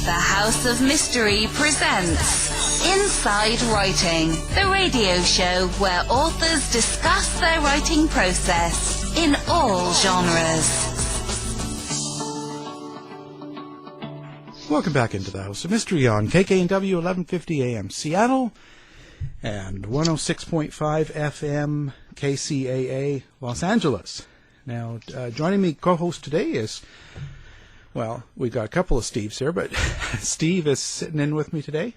The House of Mystery presents Inside Writing, the radio show where authors discuss their writing process in all genres. Welcome back into the House of Mystery on KKNW 1150 AM Seattle and 106.5 FM KCAA Los Angeles. Now, joining me co-host today is, well, we got a couple of Steves here, but Steve is sitting in with me today.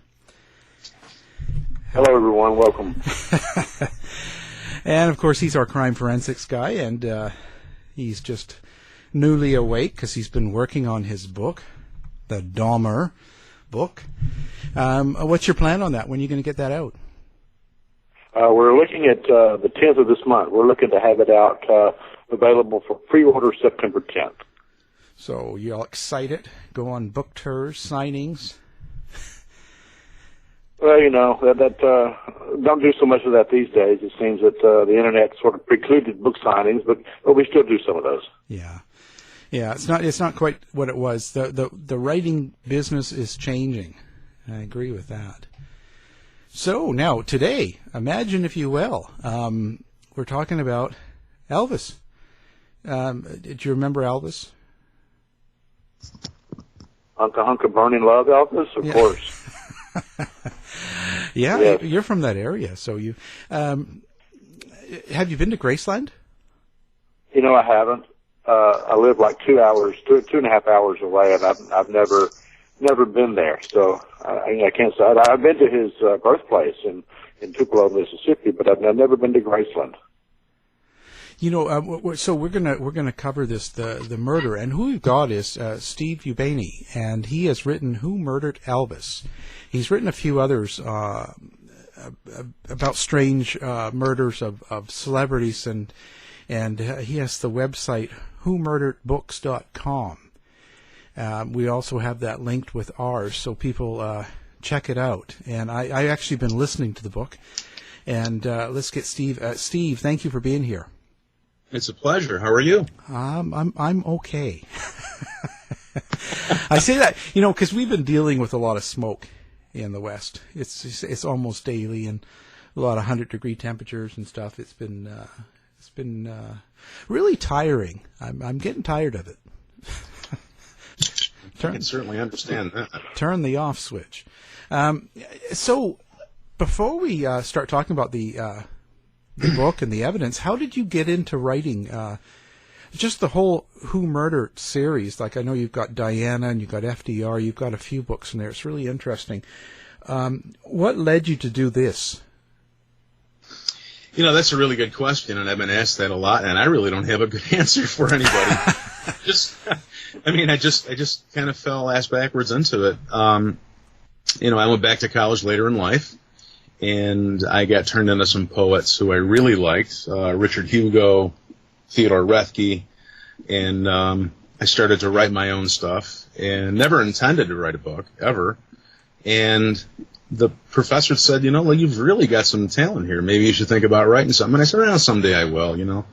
Hello, everyone. Welcome. And, of course, he's our crime forensics guy, and he's just newly awake because he's been working on his book, the Dahmer book. What's your plan on that? When are you going to get that out? We're looking at the 10th of this month. We're looking to have it out available for pre-order September 10th. So you all excited? Go on book tours, signings? Well, you know, that don't do so much of that these days. It seems that the internet sort of precluded book signings, but we still do some of those. Yeah. Yeah, it's not quite what it was. The writing business is changing. I agree with that. So now today, imagine if you will, we're talking about Elvis. Did you remember Elvis? Hunk of Burning Love, Elvis, of course. Yeah, yes. You're from that area, so you have you been to Graceland? You know, I haven't. I live like 2 and a half hours away, and I've never been there. So I can't say. I've been to his birthplace in Tupelo, Mississippi, but I've never been to Graceland. You know, so we're gonna cover this the murder, and who we've got is Steve Ubaney, and he has written Who Murdered Elvis. He's written a few others about strange murders of celebrities, and he has the website whomurderedbooks.com. We also have that linked with ours, so people check it out. And I actually been listening to the book, and let's get Steve. Steve, thank you for being here. It's a pleasure. How are you? I'm okay. I say that, you know, because we've been dealing with a lot of smoke in the West. It's almost daily, and a lot of 100-degree temperatures and stuff. It's been really tiring. I'm getting tired of it. I can certainly understand that. Turn the off switch. So before we start talking about the book and the evidence, how did you get into writing just the whole Who Murdered series? Like, I know you've got Diana and you've got FDR, you've got a few books in there. It's really interesting. What led you to do this? You know, that's a really good question, and I've been asked that a lot, and I really don't have a good answer for anybody. I just kind of fell ass backwards into it. You know, I went back to college later in life, and I got turned into some poets who I really liked, Richard Hugo, Theodore Roethke, and I started to write my own stuff, and never intended to write a book, ever. And the professor said, you know, well, you've really got some talent here. Maybe you should think about writing something. And I said, well, someday I will, you know.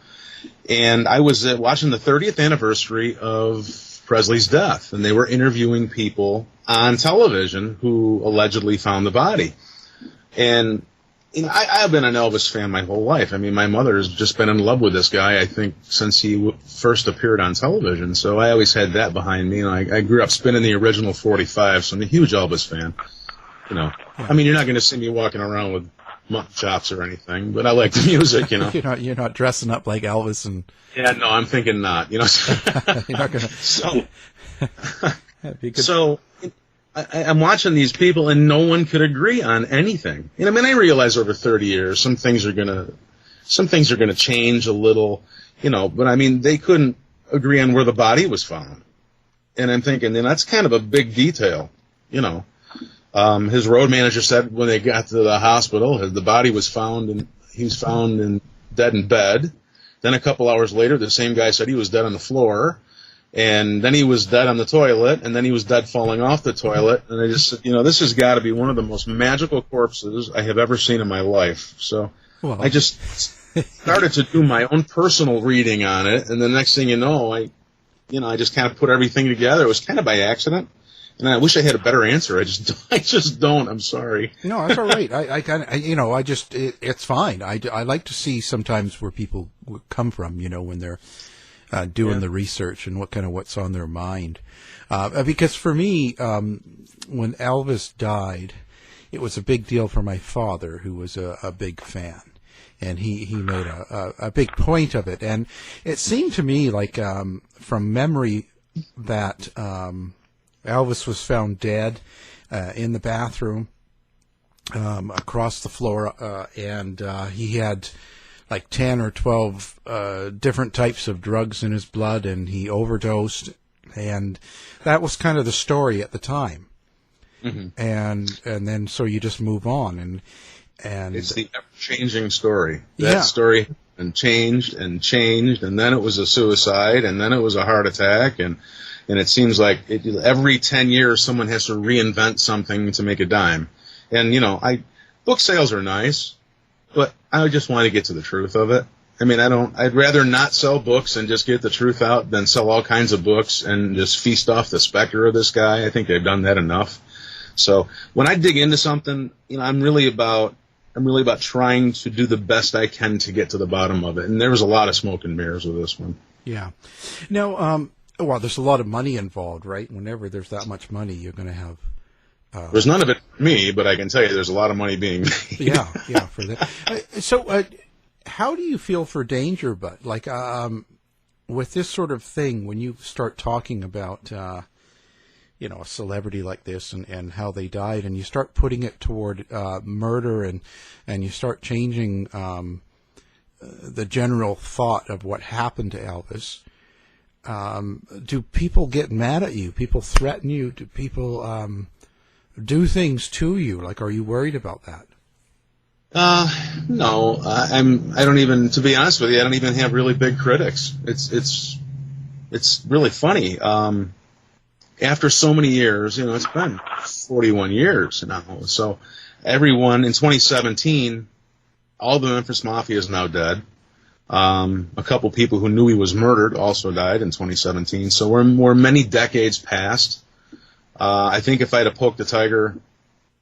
And I was watching the 30th anniversary of Presley's death, and they were interviewing people on television who allegedly found the body. And you know, I've been an Elvis fan my whole life. I mean, my mother has just been in love with this guy, I think, since he first appeared on television. So I always had that behind me. And I grew up spinning the original 45, so I'm a huge Elvis fan. You know, I mean, you're not going to see me walking around with mutton chops or anything, but I like the music, you know. You're not dressing up like Elvis and. Yeah, no, I'm thinking not. You know. You're not going to. So I'm watching these people, and no one could agree on anything. You know, I mean, I realize over 30 years, some things are gonna change a little, you know. But I mean, they couldn't agree on where the body was found, and I'm thinking, and that's kind of a big detail, you know. His road manager said when they got to the hospital, the body was found, and he was found dead in bed. Then a couple hours later, the same guy said he was dead on the floor, and then he was dead on the toilet, and then he was dead falling off the toilet. And I just said, you know, this has got to be one of the most magical corpses I have ever seen in my life. So I just started to do my own personal reading on it, and the next thing you know, I just kind of put everything together. It was kind of by accident. And I wish I had a better answer. I just don't. I'm sorry. No, that's all right. I kind of, it's fine. I like to see sometimes where people come from, when they're doing the research and what's on their mind. Because for me, when Elvis died, it was a big deal for my father, who was a big fan. And he made a big point of it. And it seemed to me like, from memory, that Elvis was found dead in the bathroom across the floor, and he had like 10 or 12 different types of drugs in his blood, and he overdosed. And that was kind of the story at the time. Mm-hmm. And then so you just move on, and it's the ever-changing story. That story changed, and then it was a suicide, and then it was a heart attack, and it seems like every 10 years someone has to reinvent something to make a dime. And book sales are nice, but I just want to get to the truth of it. I mean, I'd rather not sell books and just get the truth out than sell all kinds of books and just feast off the specter of this guy. I think they've done that enough. So when I dig into something, I'm really about trying to do the best I can to get to the bottom of it. And there was a lot of smoke and mirrors with this one. Yeah. Now, there's a lot of money involved, right? Whenever there's that much money, you're going to have... there's none of it for me, but I can tell you there's a lot of money being made. Yeah, for that. How do you feel for danger, Bud? Like, with this sort of thing, when you start talking about... a celebrity like this and how they died, and you start putting it toward murder, and you start changing the general thought of what happened to Elvis, do people get mad at you? People threaten you? Do people do things to you? Like, are you worried about that? No, I don't even, to be honest with you, I don't even have really big critics. It's really funny. After so many years, it's been 41 years now. So everyone in 2017, all the Memphis Mafia is now dead. A couple people who knew he was murdered also died in 2017. So we're many decades past. I think if I'd have poked the tiger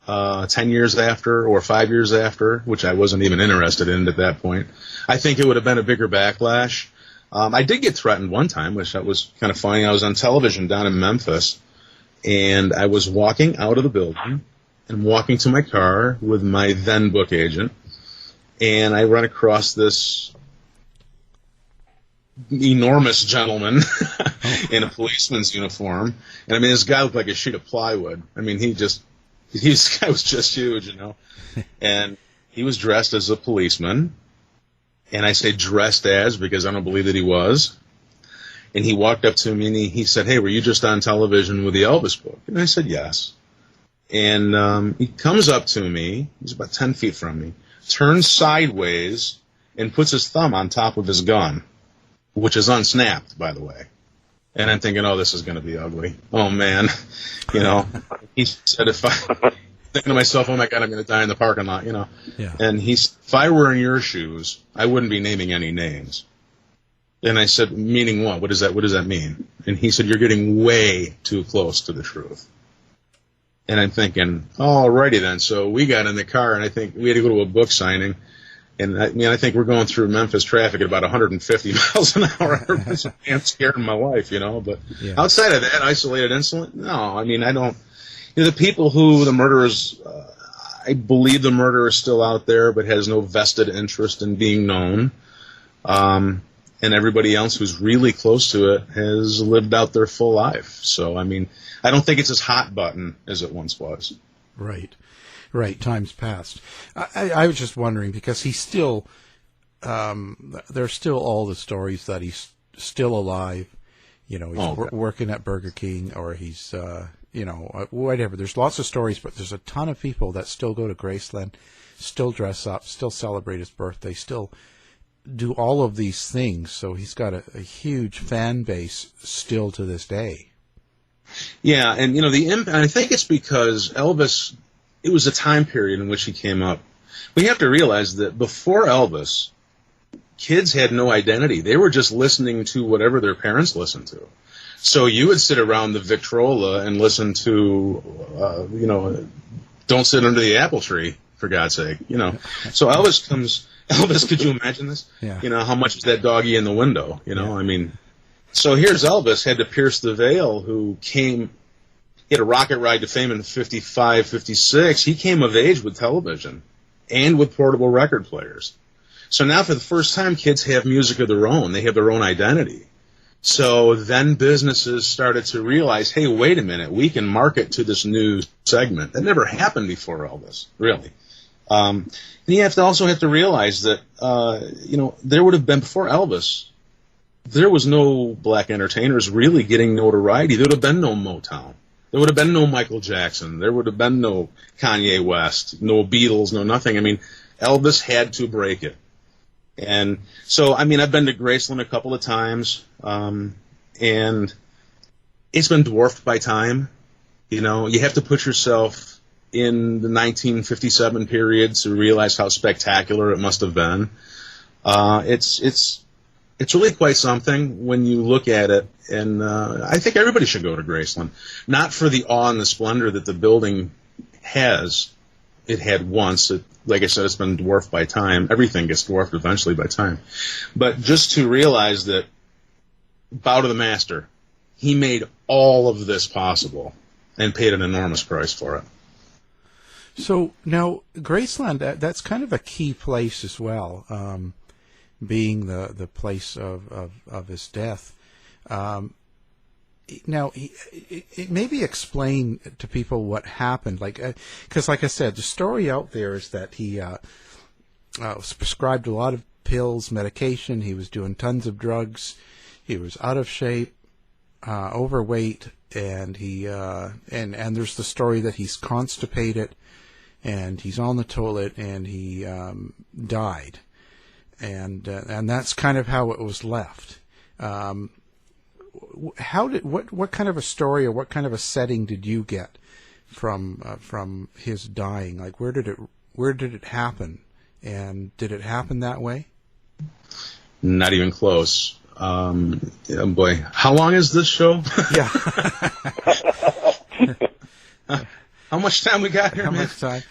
10 years after or 5 years after, which I wasn't even interested in at that point, I think it would have been a bigger backlash. I did get threatened one time, which that was kind of funny. I was on television down in Memphis, and I was walking out of the building and walking to my car with my then book agent, and I run across this enormous gentleman in a policeman's uniform. And I mean, this guy looked like a sheet of plywood. I mean, this guy was just huge, And he was dressed as a policeman. And I say dressed as because I don't believe that he was. And he walked up to me and he said, "Hey, were you just on television with the Elvis book?" And I said, "Yes." And he comes up to me. He's about 10 feet from me, turns sideways, and puts his thumb on top of his gun, which is unsnapped, by the way. And I'm thinking, oh, this is going to be ugly. Oh, man. He said, thinking to myself, oh, my God, I'm going to die in the parking lot, Yeah. And if I were in your shoes, I wouldn't be naming any names. And I said, meaning what? What does that mean? And he said, you're getting way too close to the truth. And I'm thinking, all righty then. So we got in the car, and I think we had to go to a book signing. And I think we're going through Memphis traffic at about 150 miles an hour. I'm scared of my life, But outside of that isolated incident, no. I mean, I don't. The people who the murderers, I believe the murderer is still out there, but has no vested interest in being known. And everybody else who's really close to it has lived out their full life. So, I mean, I don't think it's as hot button as it once was. Right. Time's passed. I was just wondering because he's still, there's still all the stories that he's still alive. He's working at Burger King, or he's, whatever. There's lots of stories, but there's a ton of people that still go to Graceland, still dress up, still celebrate his birthday, still do all of these things. So he's got a huge fan base still to this day. Yeah, and I think it's because Elvis, it was a time period in which he came up. We have to realize that before Elvis, kids had no identity. They were just listening to whatever their parents listened to. So you would sit around the Victrola and listen to, Don't Sit Under the Apple Tree, for God's sake, So Elvis, could you imagine this? Yeah. How much is that doggy in the window? Yeah. I mean, so here's Elvis, had to pierce the veil, who he had a rocket ride to fame in 55, 56. He came of age with television and with portable record players. So now for the first time, kids have music of their own. They have their own identity. So then businesses started to realize, hey, wait a minute, we can market to this new segment. That never happened before Elvis, really. And you also have to realize that, there would have been, before Elvis, there was no black entertainers really getting notoriety. There would have been no Motown. There would have been no Michael Jackson. There would have been no Kanye West, no Beatles, no nothing. I mean, Elvis had to break it. And so, I've been to Graceland a couple of times, and it's been dwarfed by time. You have to put yourself in the 1957 period to realize how spectacular it must have been. It's really quite something when you look at it, and I think everybody should go to Graceland, not for the awe and the splendor that the building has. It had once. Like I said, it's been dwarfed by time. Everything gets dwarfed eventually by time. But just to realize that, bow to the master, he made all of this possible and paid an enormous price for it. So now, Graceland, that's kind of a key place as well, being the place of his death. Now, maybe explain to people what happened, because like I said, the story out there is that he was prescribed a lot of pills, medication. He was doing tons of drugs. He was out of shape, overweight, and and there's the story that he's constipated, and he's on the toilet, and he died, and that's kind of how it was left. What kind of a story or what kind of a setting did you get from his dying? Like, where did it happen, and did it happen that way? Not even close. Oh boy, how long is this show? Yeah. How much time we got here? How much time?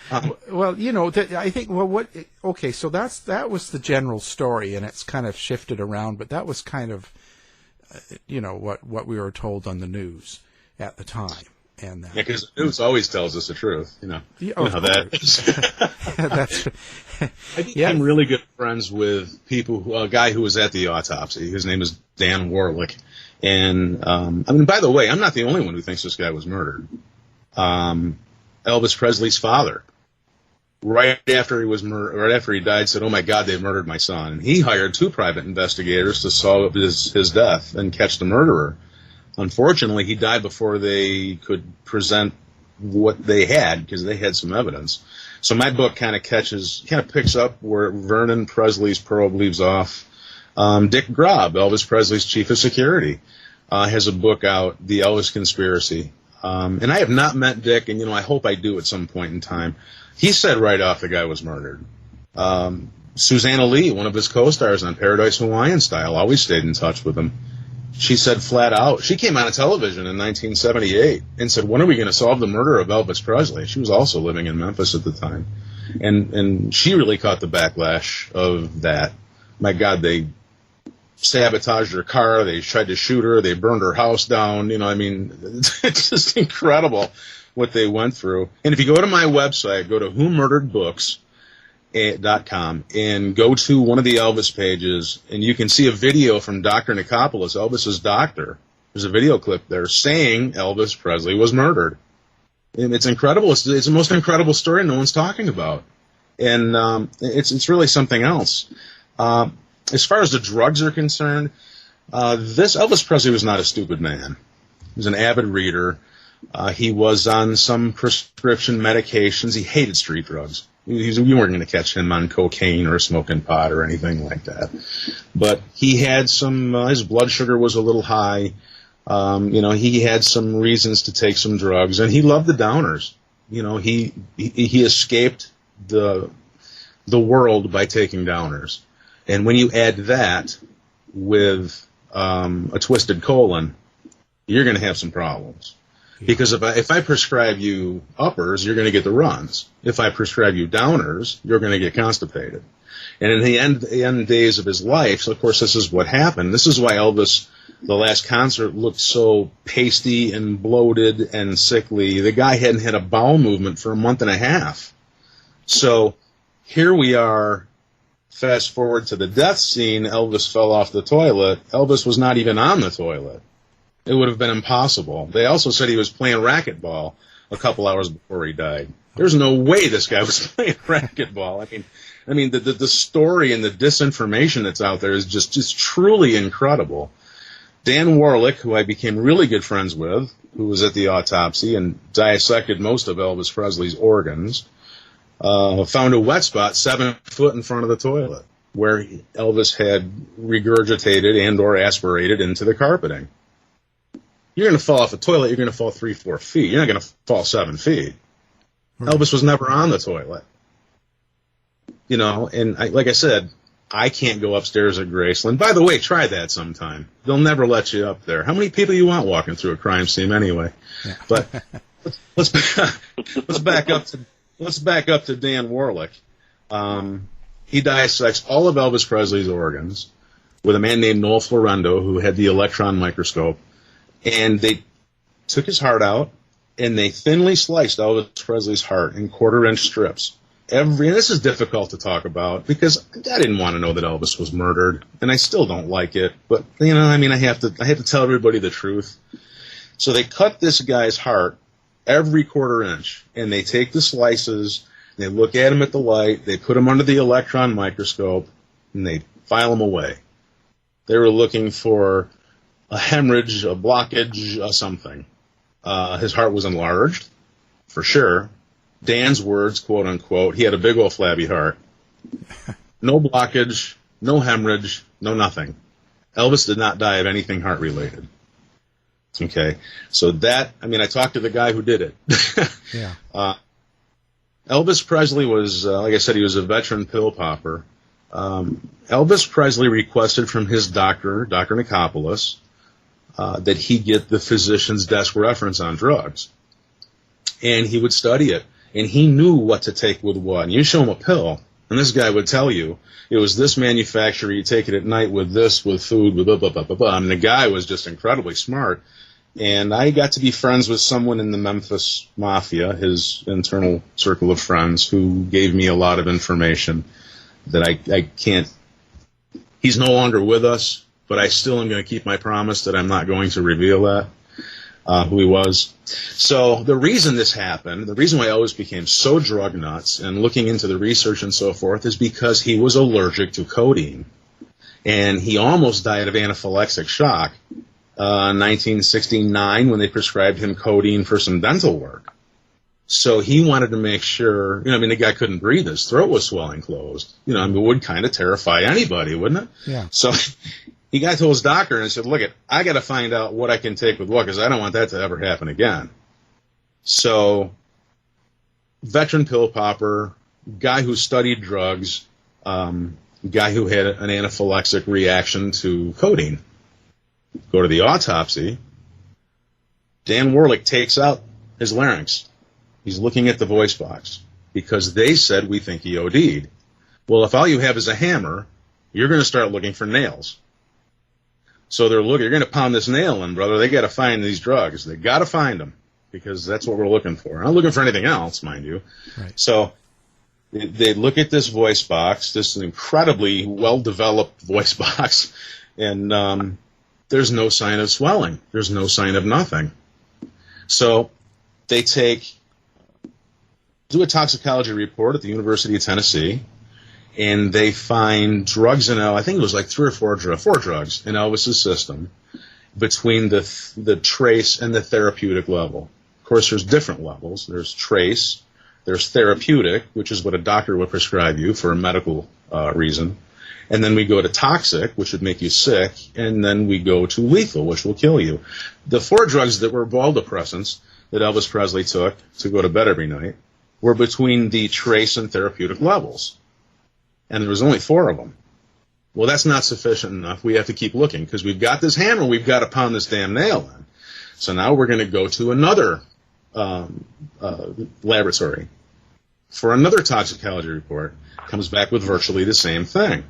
Well, I think. Well, okay, so that was the general story, and it's kind of shifted around, but that was kind of, what we were told on the news at the time, and that. Yeah, because the news always tells us the truth. Yeah, how that is. That's. I became really good friends with people. A guy who was at the autopsy. His name is Dan Warlick, and by the way, I'm not the only one who thinks this guy was murdered. Elvis Presley's father, right after he died, said, "Oh my God, they've murdered my son." And he hired 2 private investigators to solve his death and catch the murderer. Unfortunately, he died before they could present what they had, because they had some evidence. So my book kind of picks up where Vernon Presley's probe leaves off. Dick Grobb, Elvis Presley's chief of security, has a book out, The Elvis Conspiracy. And I have not met Dick, and I hope I do at some point in time. He said right off the guy was murdered. Susanna Lee, one of his co-stars on Paradise Hawaiian Style, always stayed in touch with him. She said flat out, she came on television in 1978 and said, "When are we going to solve the murder of Elvis Presley?" She was also living in Memphis at the time. And she really caught the backlash of that. My God, they sabotaged her car, they tried to shoot her, they burned her house down. It's just incredible what they went through. And if you go to my website, go to whomurderedbooks.com and go to one of the Elvis pages, and you can see a video from Dr. Nikopoulos, Elvis's doctor. There's a video clip there saying Elvis Presley was murdered. And it's incredible. It's the most incredible story no one's talking about. And it's really something else. As far as the drugs are concerned, this Elvis Presley was not a stupid man. He was an avid reader. He was on some prescription medications. He hated street drugs. You weren't going to catch him on cocaine or smoking pot or anything like that. But he had his blood sugar was a little high. He had some reasons to take some drugs, and he loved the downers. He escaped the world by taking downers. And when you add that with a twisted colon, you're going to have some problems. Because if I prescribe you uppers, you're going to get the runs. If I prescribe you downers, you're going to get constipated. And in the end days of his life, so of course this is what happened. This is why Elvis, the last concert, looked so pasty and bloated and sickly. The guy hadn't had a bowel movement for a month and a half. So here we are, fast forward to the death scene. Elvis fell off the toilet. Elvis was not even on the toilet. It would have been impossible. They also said he was playing racquetball a couple hours before he died. There's no way this guy was playing racquetball. I mean, the story and the disinformation that's out there is just truly incredible. Dan Warlick, who I became really good friends with, who was at the autopsy and dissected most of Elvis Presley's organs, found a wet spot 7 foot in front of the toilet where Elvis had regurgitated and or aspirated into the carpeting. You're going to fall off a toilet, you're going to fall 3-4 feet. You're not going to fall 7 feet. Right. Elvis was never on the toilet. You know, and like I said, I can't go upstairs at Graceland. By the way, try that sometime. They'll never let you up there. How many people you want walking through a crime scene anyway? Yeah. But let's back up to Dan Warlick. He dissects all of Elvis Presley's organs with a man named Noel Florendo, who had the electron microscope. And they took his heart out, and they thinly sliced Elvis Presley's heart in 1/4-inch strips. And this is difficult to talk about because I didn't want to know that Elvis was murdered, and I still don't like it. But you know, I mean, I have to tell everybody the truth. So they cut this guy's heart every 1/4-inch, and they take the slices, they look at him at the light, they put him under the electron microscope, and they file him away. They were looking for a hemorrhage, a blockage, something. His heart was enlarged, for sure. Dan's words, quote unquote, he had a big old flabby heart. No blockage, no hemorrhage, no nothing. Elvis did not die of anything heart related. Okay, so that, I mean, I talked to the guy who did it. Yeah. Elvis Presley was, like I said, he was a veteran pill popper. Elvis Presley requested from his doctor, Dr. Nicopolis, that he get the physician's desk reference on drugs. And he would study it. And he knew what to take with what. And you show him a pill, and this guy would tell you, it was this manufacturer, you take it at night with this, with food, with blah, blah, blah, blah, blah. I mean, the guy was just incredibly smart. And I got to be friends with someone in the Memphis Mafia, his internal circle of friends, who gave me a lot of information that I can't. He's no longer with us, but I still am going to keep my promise that I'm not going to reveal that, who he was. So the reason this happened, the reason why I always became so drug nuts and looking into the research and so forth is because he was allergic to codeine. And he almost died of anaphylactic shock in 1969 when they prescribed him codeine for some dental work. So he wanted to make sure, you know, I mean, the guy couldn't breathe. His throat was swelling closed. You know, I mean, it would kind of terrify anybody, wouldn't it? Yeah. So he got to his doctor and said, look, I got to find out what I can take with what, because I don't want that to ever happen again. So veteran pill popper, guy who studied drugs, guy who had an anaphylactic reaction to codeine. Go to the autopsy. Dan Warlick takes out his larynx. He's looking at the voice box because they said, we think he OD'd. Well, if all you have is a hammer, you're going to start looking for nails. So they're looking, you're going to pound this nail in, brother. They got to find these drugs. They got to find them because that's what we're looking for. I'm not looking for anything else, mind you. Right. So they look at this voice box, this incredibly well-developed voice box, and there's no sign of swelling. There's no sign of nothing. So they do a toxicology report at the University of Tennessee, and they find drugs in I think it was like 3 or 4 drugs in Elvis's system between the trace and the therapeutic level. Of course, there's different levels. There's trace, there's therapeutic, which is what a doctor would prescribe you for a medical reason. And then we go to toxic, which would make you sick, and then we go to lethal, which will kill you. The 4 drugs that were vasopressors that Elvis Presley took to go to bed every night were between the trace and therapeutic levels. And there was only 4 of them. Well, that's not sufficient enough. We have to keep looking because we've got this hammer. We've got to pound this damn nail in. So now we're going to go to another laboratory for another toxicology report. Comes back with virtually the same thing.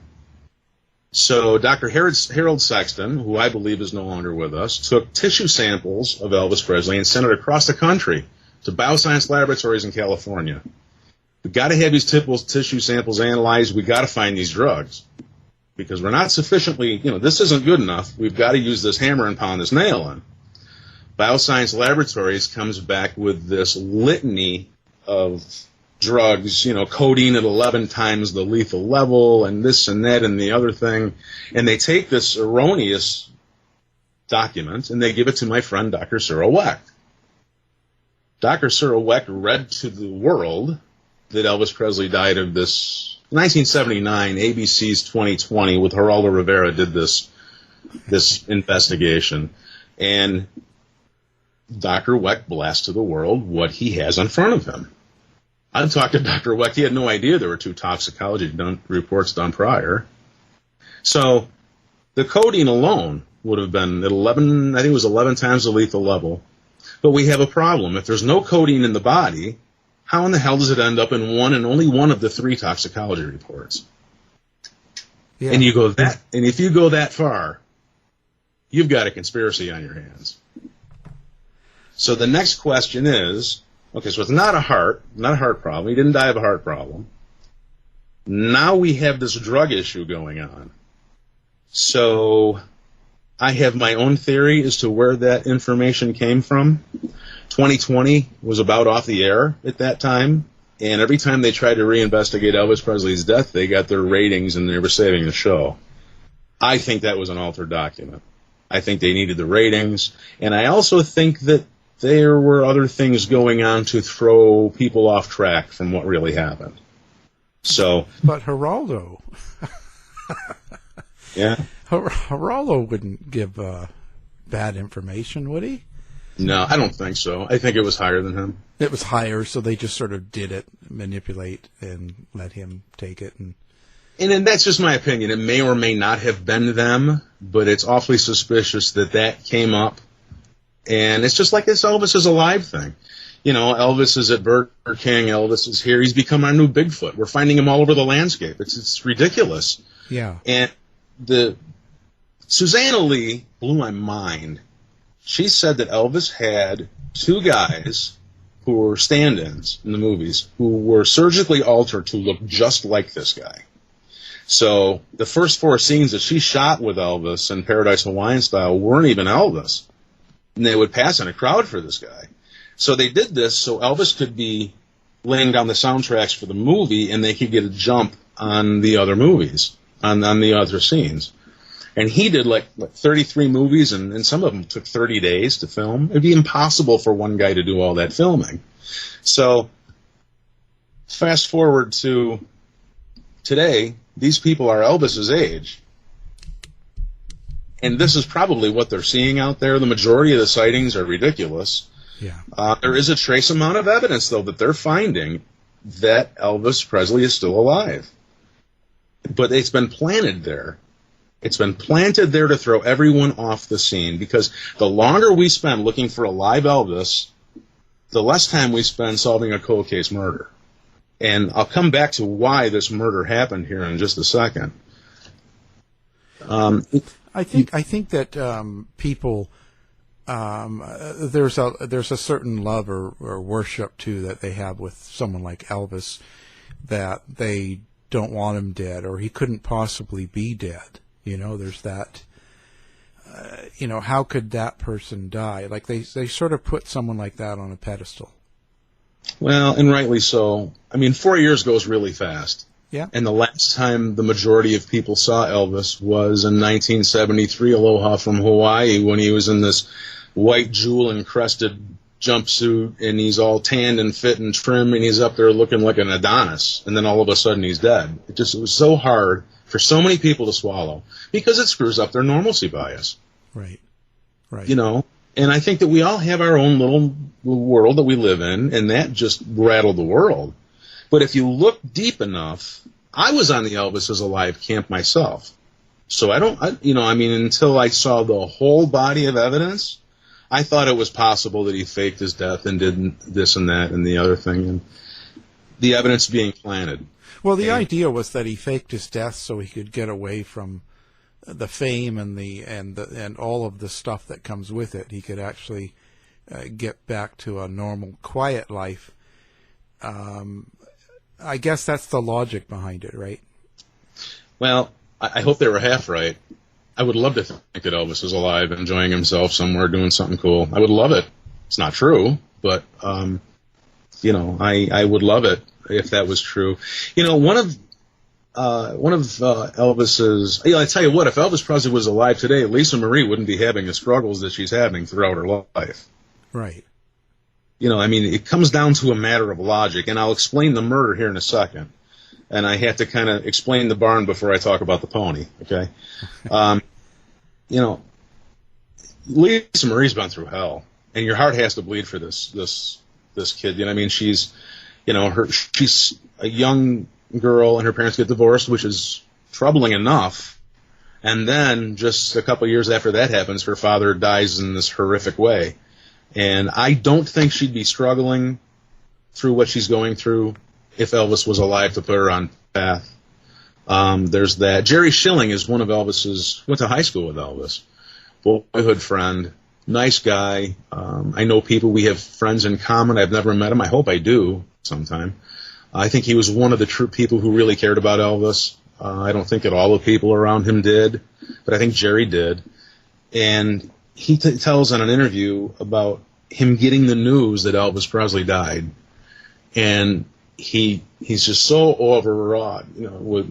So Dr. Harold Sexton, who I believe is no longer with us, took tissue samples of Elvis Presley and sent it across the country to bioscience laboratories in California. We've got to have these tissue samples analyzed. We've got to find these drugs because we're not sufficiently, this isn't good enough. We've got to use this hammer and pound this nail in. Bioscience Laboratories comes back with this litany of drugs, codeine at 11 times the lethal level and this and that and the other thing. And they take this erroneous document and they give it to my friend, Dr. Cyril Wecht. Dr. Cyril Wecht read to the world that Elvis Presley died of this 1979 ABC's 2020 with Geraldo Rivera did this investigation. And Dr. Wecht blasts to the world what he has in front of him. I've talked to Dr. Wecht. He had no idea there were 2 toxicology reports done prior. So the codeine alone would have been at 11, I think it was 11 times the lethal level. But we have a problem. If there's no codeine in the body, how in the hell does it end up in one and only one of the 3 toxicology reports? Yeah. And if you go that far, you've got a conspiracy on your hands. So the next question is, okay, so it's not a heart problem. He didn't die of a heart problem. Now we have this drug issue going on. So I have my own theory as to where that information came from. 2020 was about off the air at that time, and every time they tried to reinvestigate Elvis Presley's death, they got their ratings and they were saving the show. I think that was an altered document. I think they needed the ratings, and I also think that there were other things going on to throw people off track from what really happened. So, but Geraldo, yeah, Geraldo wouldn't give bad information, would he? No, I don't think so. I think it was higher than him. It was higher, so they just sort of did it, manipulate, and let him take it. And then that's just my opinion. It may or may not have been them, but it's awfully suspicious that came up. And it's just like this Elvis is alive thing. Elvis is at Burger King. Elvis is here. He's become our new Bigfoot. We're finding him all over the landscape. It's ridiculous. Yeah. And Susanna Lee blew my mind. She said that Elvis had 2 guys who were stand-ins in the movies who were surgically altered to look just like this guy. So the first 4 scenes that she shot with Elvis in Paradise Hawaiian Style weren't even Elvis. And they would pass in a crowd for this guy. So they did this so Elvis could be laying down the soundtracks for the movie and they could get a jump on the other movies, on the other scenes. And he did like 33 movies, and some of them took 30 days to film. It'd be impossible for one guy to do all that filming. So fast forward to today, these people are Elvis's age. And this is probably what they're seeing out there. The majority of the sightings are ridiculous. Yeah. There is a trace amount of evidence, though, that they're finding that Elvis Presley is still alive. But it's been planted there. It's been planted there to throw everyone off the scene, because the longer we spend looking for a live Elvis, the less time we spend solving a cold case murder. And I'll come back to why this murder happened here in just a second. I think that people there's a certain love or worship too that they have with someone like Elvis, that they don't want him dead, or he couldn't possibly be dead. There's that. How could that person die? Like they sort of put someone like that on a pedestal. Well, and rightly so. I mean, 4 years goes really fast. Yeah. And the last time the majority of people saw Elvis was in 1973, Aloha from Hawaii, when he was in this white jewel-encrusted jumpsuit, and he's all tanned and fit and trim, and he's up there looking like an Adonis, and then all of a sudden he's dead. It was so hard for so many people to swallow, because it screws up their normalcy bias. Right. And I think that we all have our own little world that we live in, and that just rattled the world. But if you look deep enough, I was on the Elvis is Alive camp myself. So until I saw the whole body of evidence, I thought it was possible that he faked his death and did this and that and the other thing, and the evidence being planted. Well, the idea was that he faked his death so he could get away from the fame and all of the stuff that comes with it. He could actually get back to a normal, quiet life. I guess that's the logic behind it, right? Well, I hope they were half right. I would love to think that Elvis is alive, enjoying himself somewhere, doing something cool. I would love it. It's not true, but I would love it if that was true. One of Elvis's, I tell you what, if Elvis Presley was alive today, Lisa Marie wouldn't be having the struggles that she's having throughout her life. Right. It comes down to a matter of logic, and I'll explain the murder here in a second. And I have to kind of explain the barn before I talk about the pony, okay? Lisa Marie's been through hell, and your heart has to bleed for this kid. She's a young girl, and her parents get divorced, which is troubling enough. And then just a couple years after that happens, her father dies in this horrific way. And I don't think she'd be struggling through what she's going through if Elvis was alive to put her on path. There's that. Jerry Schilling is one of Elvis's, went to high school with Elvis, boyhood friend, nice guy. I know people, we have friends in common. I've never met him. I hope I do sometime. I think he was one of the true people who really cared about Elvis. I don't think that all the people around him did, but I think Jerry did. And he tells in an interview about him getting the news that Elvis Presley died. And he's just so overwrought,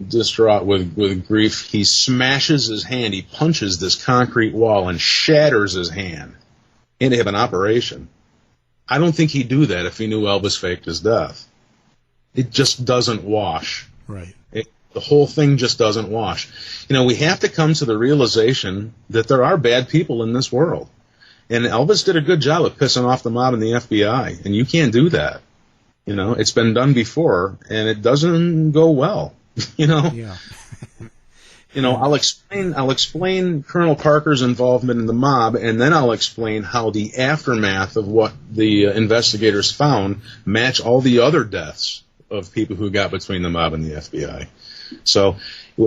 distraught with grief. He smashes his hand. He punches this concrete wall and shatters his hand. And to have an operation. I don't think he'd do that if he knew Elvis faked his death. It just doesn't wash. Right. The whole thing just doesn't wash. We have to come to the realization that there are bad people in this world. And Elvis did a good job of pissing off the mob and the FBI. And you can't do that. It's been done before, and it doesn't go well. Yeah. I'll explain Colonel Parker's involvement in the mob, and then I'll explain how the aftermath of what the investigators found match all the other deaths of people who got between the mob and the FBI. So,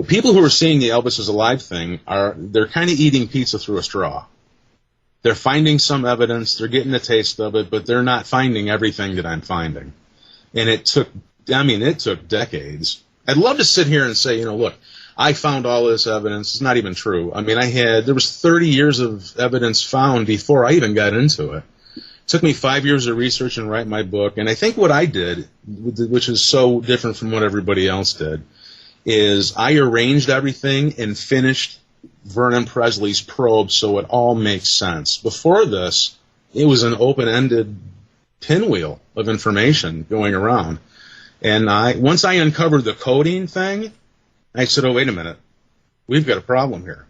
people who are seeing the Elvis is alive thing they're kind of eating pizza through a straw. They're finding some evidence, they're getting a taste of it, but they're not finding everything that I'm finding. And it took decades. I'd love to sit here and say, look, I found all this evidence. It's not even true. There was 30 years of evidence found before I even got into it. It took me 5 years of research and write my book. And I think what I did, which is so different from what everybody else did, is I arranged everything and finished Vernon Presley's probe so it all makes sense. Before this, it was an open-ended pinwheel of information going around. And once I uncovered the coding thing, I said, oh, wait a minute. We've got a problem here.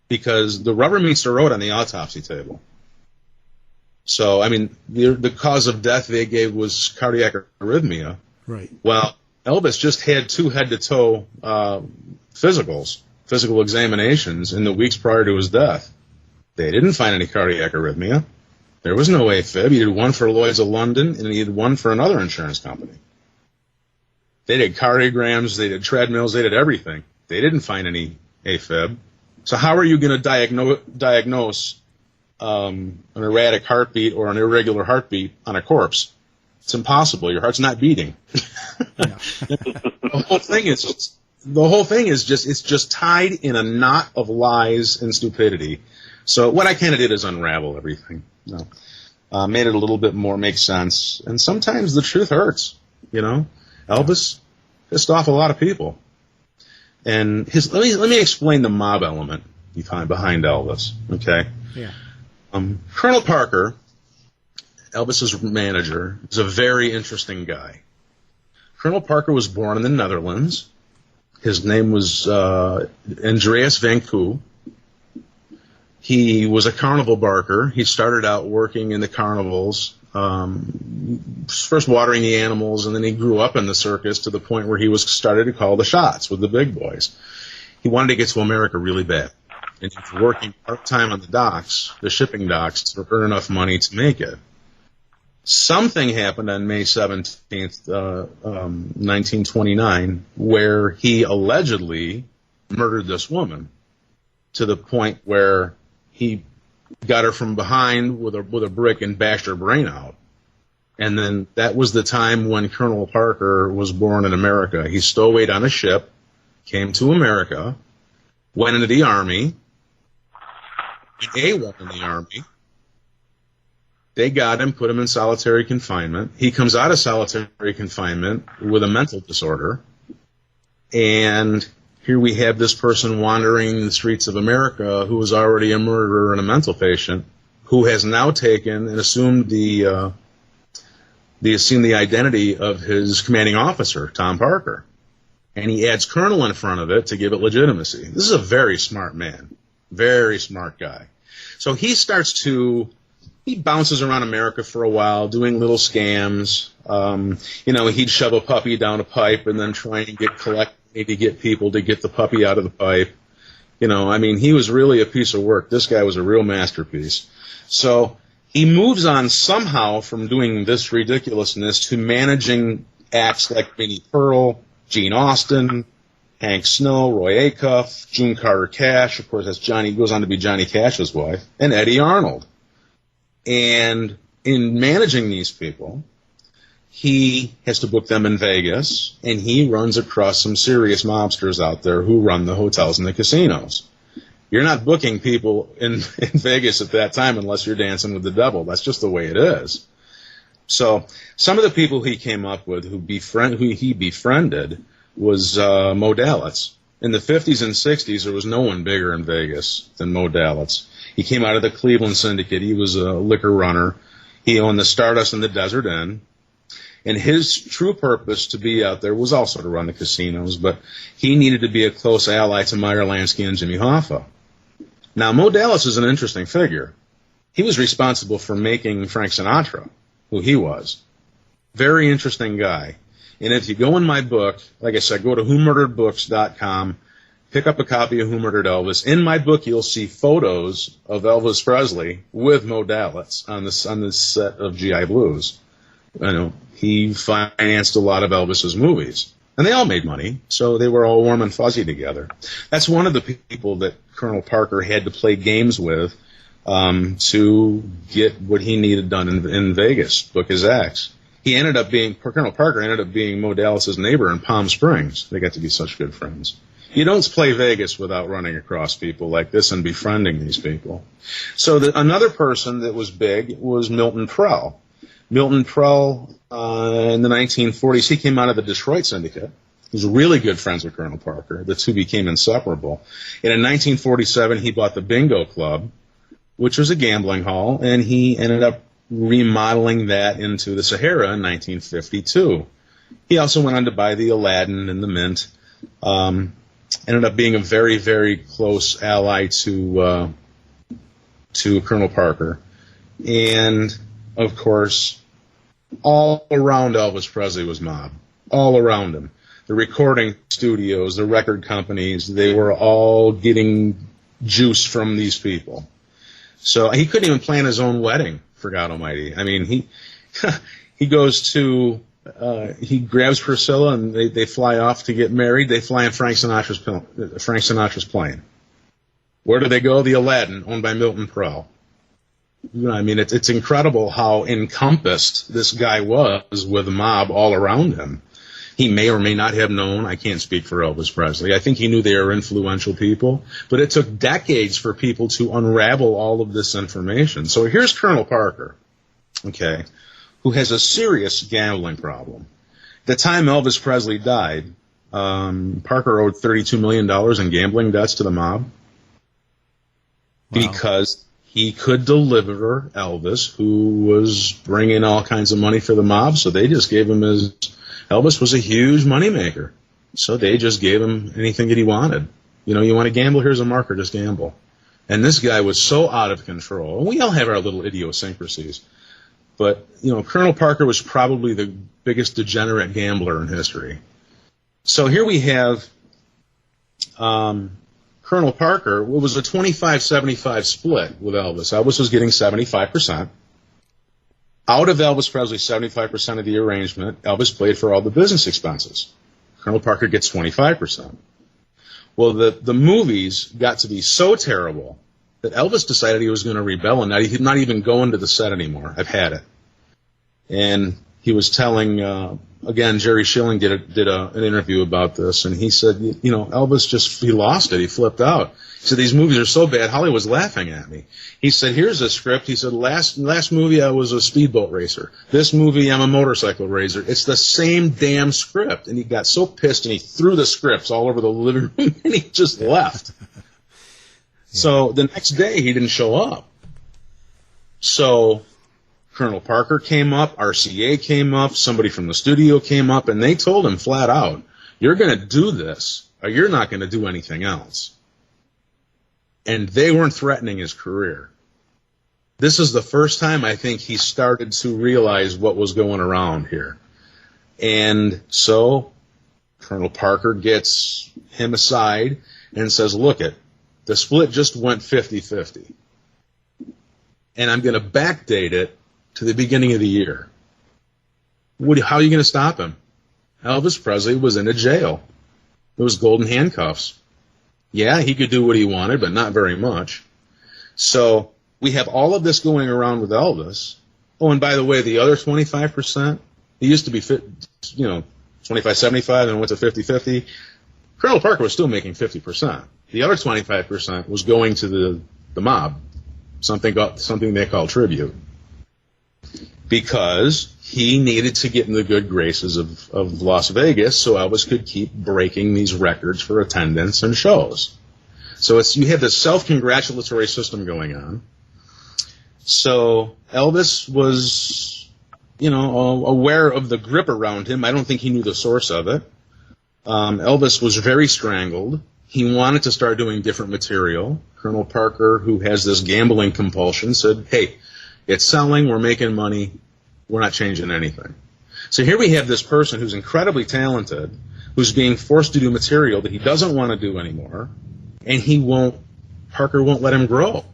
Because the rubber meets the road on the autopsy table. So, the cause of death they gave was cardiac arrhythmia. Right. Well, Elvis just had 2 head-to-toe physical examinations in the weeks prior to his death. They didn't find any cardiac arrhythmia. There was no AFib. He did one for Lloyd's of London, and he did one for another insurance company. They did cardiograms, they did treadmills, they did everything. They didn't find any AFib. So how are you going to diagnose an erratic heartbeat or an irregular heartbeat on a corpse? It's impossible. Your heart's not beating. The whole thing is just tied in a knot of lies and stupidity. So what I kind of did is unravel everything. Made it a little bit more make sense. And sometimes the truth hurts. Elvis pissed off a lot of people. And let me explain the mob element behind Elvis. Okay. Yeah. Colonel Parker, Elvis's manager, is a very interesting guy. Colonel Parker was born in the Netherlands. His name was Andreas Van Koo. He was a carnival barker. He started out working in the carnivals, first watering the animals, and then he grew up in the circus to the point where he started to call the shots with the big boys. He wanted to get to America really bad. and he was working part-time on the docks, the shipping docks, to earn enough money to make it. Something happened on May 17th, 1929, where he allegedly murdered this woman to the point where he got her from behind with a brick and bashed her brain out. And then that was the time when Colonel Parker was born in America. He stowawayed on a ship, came to America, went into the Army, AWOL in the Army. They got him, put him in solitary confinement. He comes out of solitary confinement with a mental disorder. And here we have this person wandering the streets of America who was already a murderer and a mental patient, who has now taken and assumed the identity of his commanding officer, Tom Parker. And he adds colonel in front of it to give it legitimacy. This is a very smart man, very smart guy. So he bounces around America for a while, doing little scams. He'd shove a puppy down a pipe and then try and get people to get the puppy out of the pipe. He was really a piece of work. This guy was a real masterpiece. So he moves on somehow from doing this ridiculousness to managing acts like Minnie Pearl, Gene Austen, Hank Snow, Roy Acuff, June Carter Cash. Of course, that's Johnny. Goes on to be Johnny Cash's wife, and Eddie Arnold. And in managing these people, he has to book them in Vegas, and he runs across some serious mobsters out there who run the hotels and the casinos. You're not booking people in Vegas at that time unless you're dancing with the devil. That's just the way it is. So some of the people he came up with who he befriended was Mo Dalitz. In the 50s and 60s, there was no one bigger in Vegas than Mo Dalitz. He came out of the Cleveland Syndicate. He was a liquor runner. He owned the Stardust and the Desert Inn. And his true purpose to be out there was also to run the casinos, but he needed to be a close ally to Meyer Lansky and Jimmy Hoffa. Now, Mo Dalitz is an interesting figure. He was responsible for making Frank Sinatra, who he was. Very interesting guy. And if you go in my book, like I said, go to whomurderedbooks.com, pick up a copy of Who Murdered Elvis. In my book, you'll see photos of Elvis Presley with Mo Dalitz on the set of GI Blues. He financed a lot of Elvis's movies. And they all made money, so they were all warm and fuzzy together. That's one of the people that Colonel Parker had to play games with to get what he needed done in Vegas, book his acts. Colonel Parker ended up being Mo Dalitz's neighbor in Palm Springs. They got to be such good friends. You don't play Vegas without running across people like this and befriending these people. So another person that was big was Milton Prell. Milton Prell, in the 1940s, he came out of the Detroit Syndicate. He was really good friends with Colonel Parker. The two became inseparable. And in 1947, he bought the Bingo Club, which was a gambling hall, and he ended up remodeling that into the Sahara in 1952. He also went on to buy the Aladdin and the Mint. Ended up being a very, very close ally to Colonel Parker. And, of course, all around Elvis Presley was mob. All around him. The recording studios, the record companies, they were all getting juice from these people. So he couldn't even plan his own wedding, for God almighty. I mean, he goes to, he grabs Priscilla and they fly off to get married. They fly in Frank Sinatra's plane. Where do they go? The Aladdin, owned by Milton Prell. I mean, it's incredible how encompassed this guy was with the mob all around him. He may or may not have known. I can't speak for Elvis Presley. I think he knew they were influential people, but it took decades for people to unravel all of this information. So here's Colonel Parker, okay, who has a serious gambling problem. The time Elvis Presley died, Parker owed $32 million in gambling debts to the mob. Wow. Because he could deliver Elvis, who was bringing all kinds of money for the mob, so they just gave him his... Elvis was a huge moneymaker, so they just gave him anything that he wanted. You know, you want to gamble? Here's a marker, just gamble. And this guy was so out of control. We all have our little idiosyncrasies. But, you know, Colonel Parker was probably the biggest degenerate gambler in history. So here we have Colonel Colonel Parker, it was a 25-75 split with Elvis. Elvis was getting 75%. Out of Elvis Presley's 75% of the arrangement, Elvis paid for all the business expenses. Colonel Parker gets 25%. Well, the movies got to be so terrible that Elvis decided he was going to rebel and not even go into the set anymore. I've had it. And he was telling, again, Jerry Schilling did an interview about this, and he said, Elvis he lost it. He flipped out. He said, these movies are so bad, Hollywood's laughing at me. He said, here's a script. He said, last movie I was a speedboat racer. This movie I'm a motorcycle racer. It's the same damn script. And he got so pissed, and he threw the scripts all over the living room, and he just left. Yeah. So the next day, he didn't show up. So Colonel Parker came up, RCA came up, somebody from the studio came up, and they told him flat out, you're going to do this, or you're not going to do anything else. And they weren't threatening his career. This is the first time I think he started to realize what was going around here. And so Colonel Parker gets him aside and says, look the split just went 50-50. And I'm going to backdate it to the beginning of the year. How are you going to stop him? Elvis Presley was in a jail. It was golden handcuffs. Yeah, he could do what he wanted, but not very much. So we have all of this going around with Elvis. Oh, and by the way, the other 25%, it used to be 25-75 and went to 50-50. Colonel Parker was still making 50%. The other 25% was going to the mob, something they call tribute, because he needed to get in the good graces of Las Vegas so Elvis could keep breaking these records for attendance and shows. So you have this self-congratulatory system going on. So Elvis was, aware of the grip around him. I don't think he knew the source of it. Elvis was very strangled. He wanted to start doing different material. Colonel Parker, who has this gambling compulsion, said, hey, it's selling, we're making money, we're not changing anything. So here we have this person who's incredibly talented, who's being forced to do material that he doesn't want to do anymore, and Parker won't let him grow.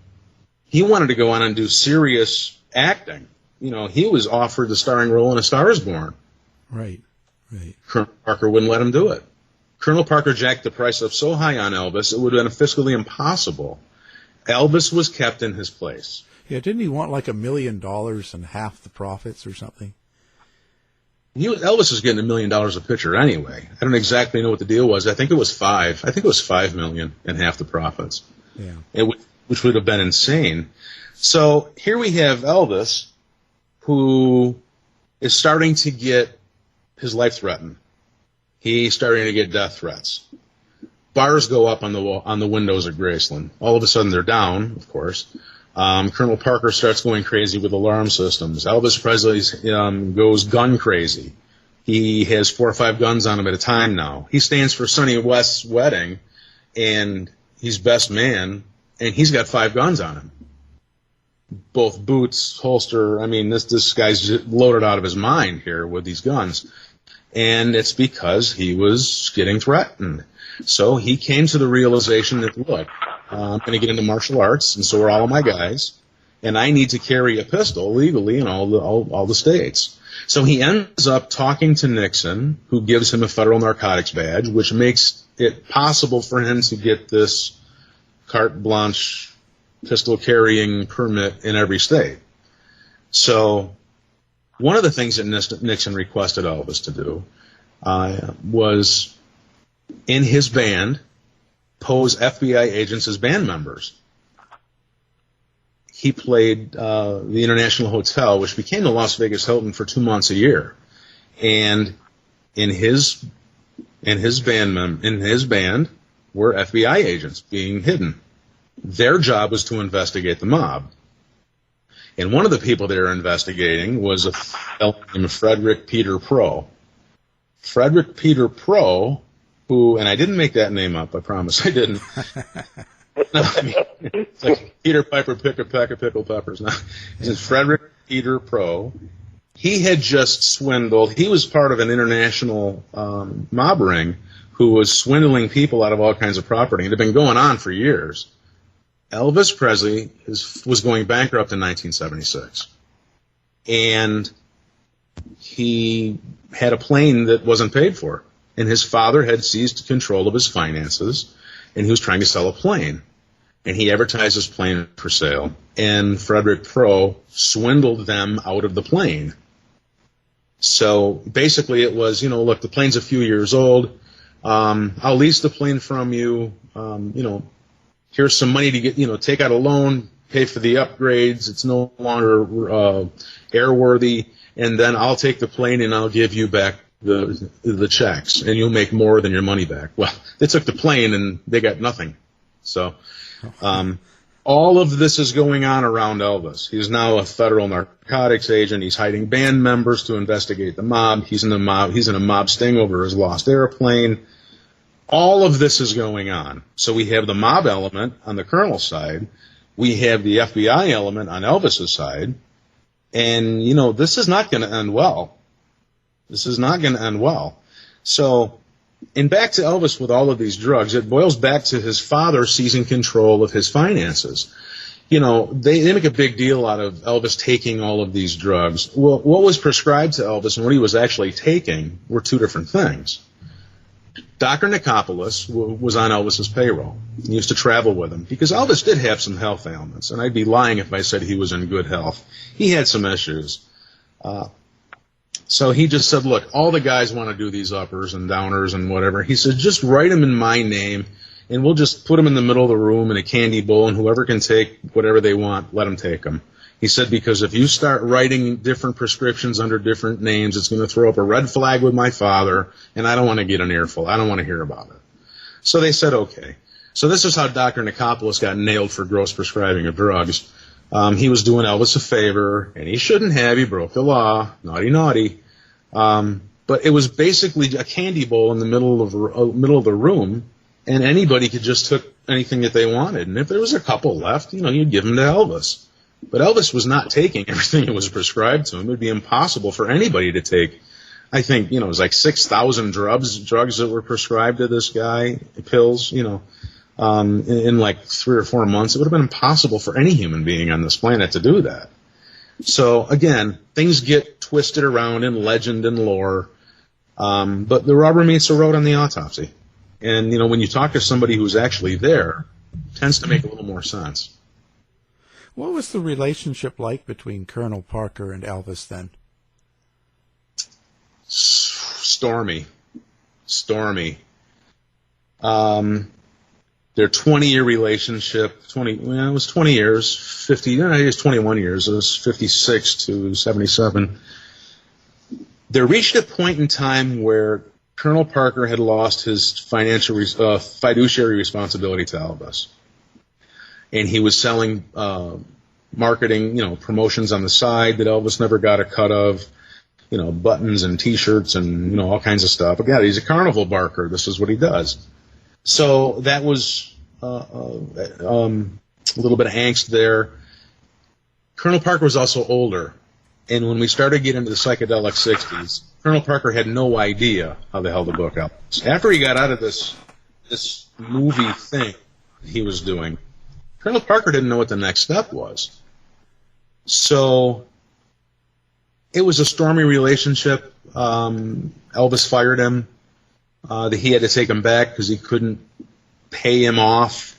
He wanted to go on and do serious acting. He was offered the starring role in A Star Is Born. Right. Colonel Parker wouldn't let him do it. Colonel Parker jacked the price up so high on Elvis, it would have been fiscally impossible. Elvis was kept in his place. Yeah, didn't he want like $1 million and half the profits or something? Elvis was getting $1 million a picture anyway. I don't exactly know what the deal was. I think it was $5 million and half the profits. Yeah, which would have been insane. So here we have Elvis, who is starting to get his life threatened. He's starting to get death threats. Bars go up on the windows at Graceland. All of a sudden, they're down, of course. Colonel Parker starts going crazy with alarm systems. Elvis Presley goes gun crazy. He has 4 or 5 guns on him at a time now. He stands for Sonny West's wedding, and he's best man, and he's got 5 guns on him. Both boots, holster. I mean, this guy's loaded out of his mind here with these guns. And it's because he was getting threatened. So he came to the realization that, look, I'm going to get into martial arts, and so are all of my guys, and I need to carry a pistol legally in all the states. So he ends up talking to Nixon, who gives him a federal narcotics badge, which makes it possible for him to get this carte blanche pistol-carrying permit in every state. So one of the things that Nixon requested Elvis to do was, in his band, pose FBI agents as band members. He played the International Hotel, which became the Las Vegas Hilton, for 2 months a year, and in his band were FBI agents being hidden. Their job was to investigate the mob. And one of the people they were investigating was a fellow named Frederick Peter Pro. Frederick Peter Pro, who, and I didn't make that name up, I promise I didn't. No, I mean, it's like Peter Piper, pick a peck of pickled peppers. No, it's Frederick Peter Pro. He had just swindled. He was part of an international mob ring who was swindling people out of all kinds of property. It had been going on for years. Elvis Presley was going bankrupt in 1976. And he had a plane that wasn't paid for. And his father had seized control of his finances, and he was trying to sell a plane. And he advertised his plane for sale. And Frederick Pro swindled them out of the plane. So basically it was, look, the plane's a few years old. I'll lease the plane from you. Here's some money to get, take out a loan, pay for the upgrades. It's no longer airworthy. And then I'll take the plane and I'll give you back the checks, and you'll make more than your money back. Well, they took the plane and they got nothing. So all of this is going on around Elvis. He's now a federal narcotics agent. He's hiding band members to investigate the mob. He's in a mob sting over his lost airplane. All of this is going on. So we have the mob element on the Colonel's side. We have the FBI element on Elvis's side. And, this is not going to end well. This is not going to end well. So, and back to Elvis with all of these drugs, it boils back to his father seizing control of his finances. They make a big deal out of Elvis taking all of these drugs. Well, what was prescribed to Elvis and what he was actually taking were two different things. Dr. Nikopoulos was on Elvis's payroll. He used to travel with him because Elvis did have some health ailments, and I'd be lying if I said he was in good health. He had some issues. So he just said, look, all the guys want to do these uppers and downers and whatever. He said, just write them in my name, and we'll just put them in the middle of the room in a candy bowl, and whoever can take whatever they want, let them take them. He said, because if you start writing different prescriptions under different names, it's going to throw up a red flag with my father, and I don't want to get an earful. I don't want to hear about it. So they said, okay. So this is how Dr. Nikopoulos got nailed for gross prescribing of drugs. He was doing Elvis a favor, and he shouldn't have. He broke the law. Naughty, naughty. But it was basically a candy bowl in the middle of the room, and anybody could just took anything that they wanted. And if there was a couple left, you'd give them to Elvis. But Elvis was not taking everything that was prescribed to him. It would be impossible for anybody to take. I think, it was like 6,000 drugs that were prescribed to this guy, pills, in like 3 or 4 months. It would have been impossible for any human being on this planet to do that. So, again, things get twisted around in legend and lore, but the rubber meets the road on the autopsy. And, when you talk to somebody who's actually there, it tends to make a little more sense. What was the relationship like between Colonel Parker and Elvis then? Stormy. Their 20-year relationship, it was 20 years, 50, it was 21 years, it was 56 to 77. They reached a point in time where Colonel Parker had lost his fiduciary responsibility to Elvis. And he was selling marketing, promotions on the side that Elvis never got a cut of, buttons and T-shirts and, all kinds of stuff. Again, he's a carnival barker. This is what he does. So that was a little bit of angst there. Colonel Parker was also older. And when we started getting into the psychedelic 60s, Colonel Parker had no idea how the hell to book up. After he got out of this movie thing he was doing, Colonel Parker didn't know what the next step was. So it was a stormy relationship. Elvis fired him. He had to take him back because he couldn't pay him off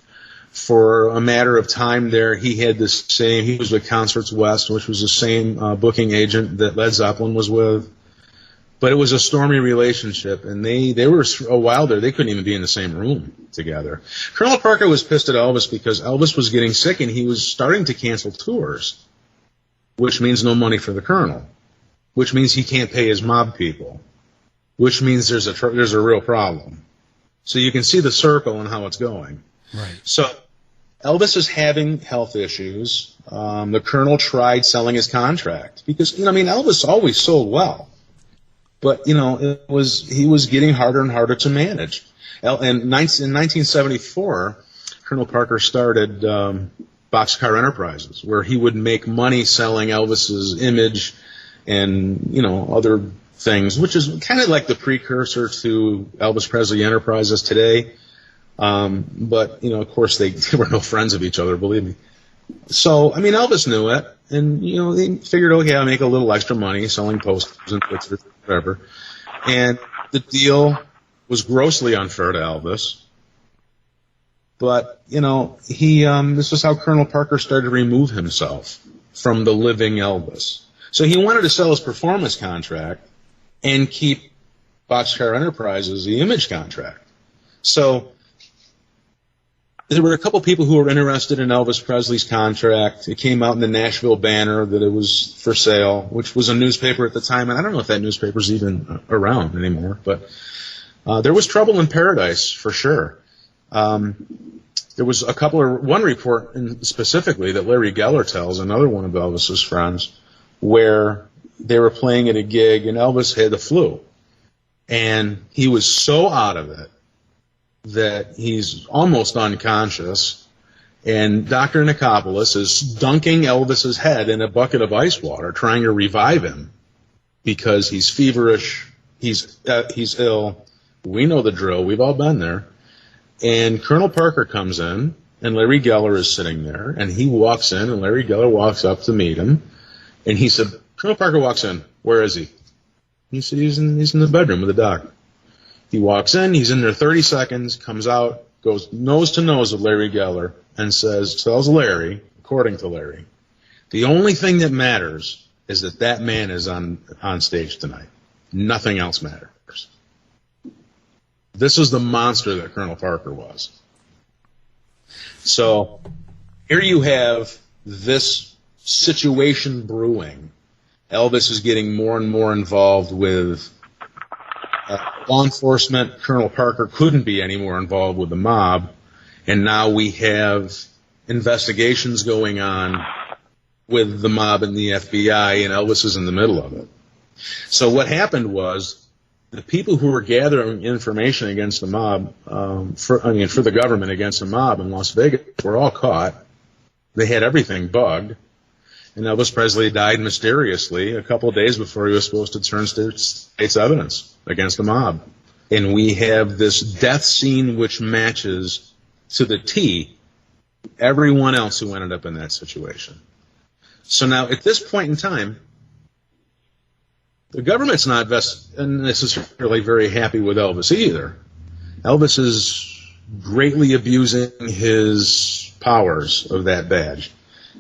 for a matter of time there. He was with Concerts West, which was the same booking agent that Led Zeppelin was with. But it was a stormy relationship, and they were a while there. They couldn't even be in the same room together. Colonel Parker was pissed at Elvis because Elvis was getting sick, and he was starting to cancel tours, which means no money for the Colonel, which means he can't pay his mob people, which means there's a real problem. So you can see the circle and how it's going. Right. So Elvis is having health issues. The Colonel tried selling his contract because, Elvis always sold well. But, he was getting harder and harder to manage. And in 1974, Colonel Parker started Boxcar Enterprises, where he would make money selling Elvis's image and, you know, other things, which is kind of like the precursor to Elvis Presley Enterprises today. But, you know, of course, they were no friends of each other, believe me. So, I mean, Elvis knew it, and, you know, he figured, okay, I'll make a little extra money selling posters and pictures, whatever. And the deal was grossly unfair to Elvis. But, you know, this is how Colonel Parker started to remove himself from the living Elvis. So he wanted to sell his performance contract and keep Boxcar Enterprises, the image contract. So there were a couple people who were interested in Elvis Presley's contract. It came out in the Nashville Banner that it was for sale, which was a newspaper at the time. And I don't know if that newspaper's even around anymore. But there was trouble in paradise, for sure. There was one report specifically that Larry Geller tells, another one of Elvis's friends, where they were playing at a gig and Elvis had the flu. And he was so out of it that he's almost unconscious. And Dr. Nicopolis is dunking Elvis's head in a bucket of ice water, trying to revive him because he's feverish, he's ill. We know the drill. We've all been there. And Colonel Parker comes in, and Larry Geller is sitting there, and he walks in, and Larry Geller walks up to meet him, and he said, Colonel Parker walks in. Where is he? He said, he's in the bedroom with the doc. He walks in, he's in there 30 seconds, comes out, goes nose to nose with Larry Geller, and tells Larry, according to Larry, the only thing that matters is that man is on stage tonight. Nothing else matters. This is the monster that Colonel Parker was. So here you have this situation brewing. Elvis is getting more and more involved with law enforcement. Colonel Parker couldn't be any more involved with the mob. And now we have investigations going on with the mob and the FBI, and Elvis is in the middle of it. So what happened was, the people who were gathering information against the mob, for the government against the mob in Las Vegas, were all caught. They had everything bugged. And Elvis Presley died mysteriously a couple of days before he was supposed to turn state's evidence against the mob. And we have this death scene which matches to the T everyone else who ended up in that situation. So now, at this point in time, the government's not necessarily very happy with Elvis either. Elvis is greatly abusing his powers of that badge.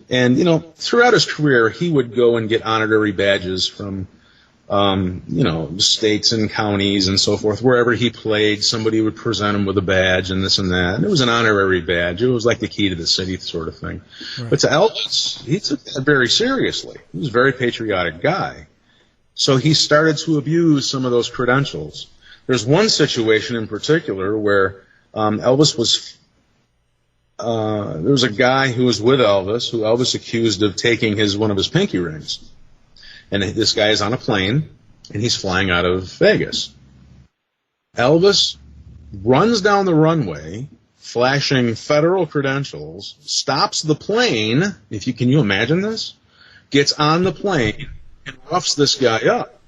And, you know, throughout his career, he would go and get honorary badges from, states and counties and so forth. Wherever he played, somebody would present him with a badge and this and that. And it was an honorary badge. It was like the key to the city sort of thing. Right. But to Elvis, he took that very seriously. He was a very patriotic guy. So he started to abuse some of those credentials. There's one situation in particular where Elvis was there was a guy who was with Elvis who Elvis accused of taking one of his pinky rings. And this guy is on a plane, and he's flying out of Vegas. Elvis runs down the runway, flashing federal credentials, stops the plane, can you imagine this? Gets on the plane, and roughs this guy up.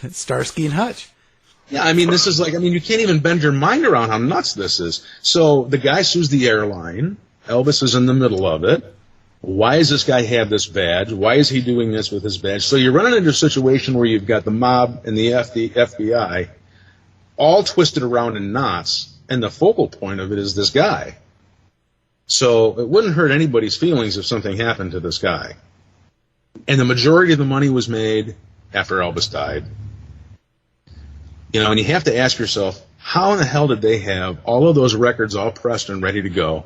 Starsky and Hutch. Yeah, I mean, this is you can't even bend your mind around how nuts this is. So the guy sues the airline. Elvis is in the middle of it. Why does this guy have this badge? Why is he doing this with his badge? So you're running into a situation where you've got the mob and the FBI all twisted around in knots, and the focal point of it is this guy. So it wouldn't hurt anybody's feelings if something happened to this guy. And the majority of the money was made after Elvis died. And you have to ask yourself, how in the hell did they have all of those records all pressed and ready to go?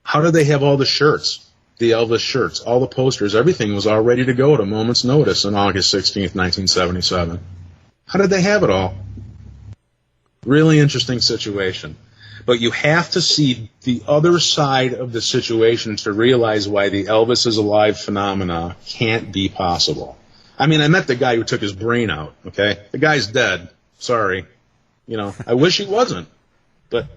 How did they have all the shirts, the Elvis shirts, all the posters, everything was all ready to go at a moment's notice on August 16th, 1977? How did they have it all? Really interesting situation. But you have to see the other side of the situation to realize why the Elvis is alive phenomena can't be possible. I mean, I met the guy who took his brain out, okay? The guy's dead. Sorry. I wish he wasn't. But,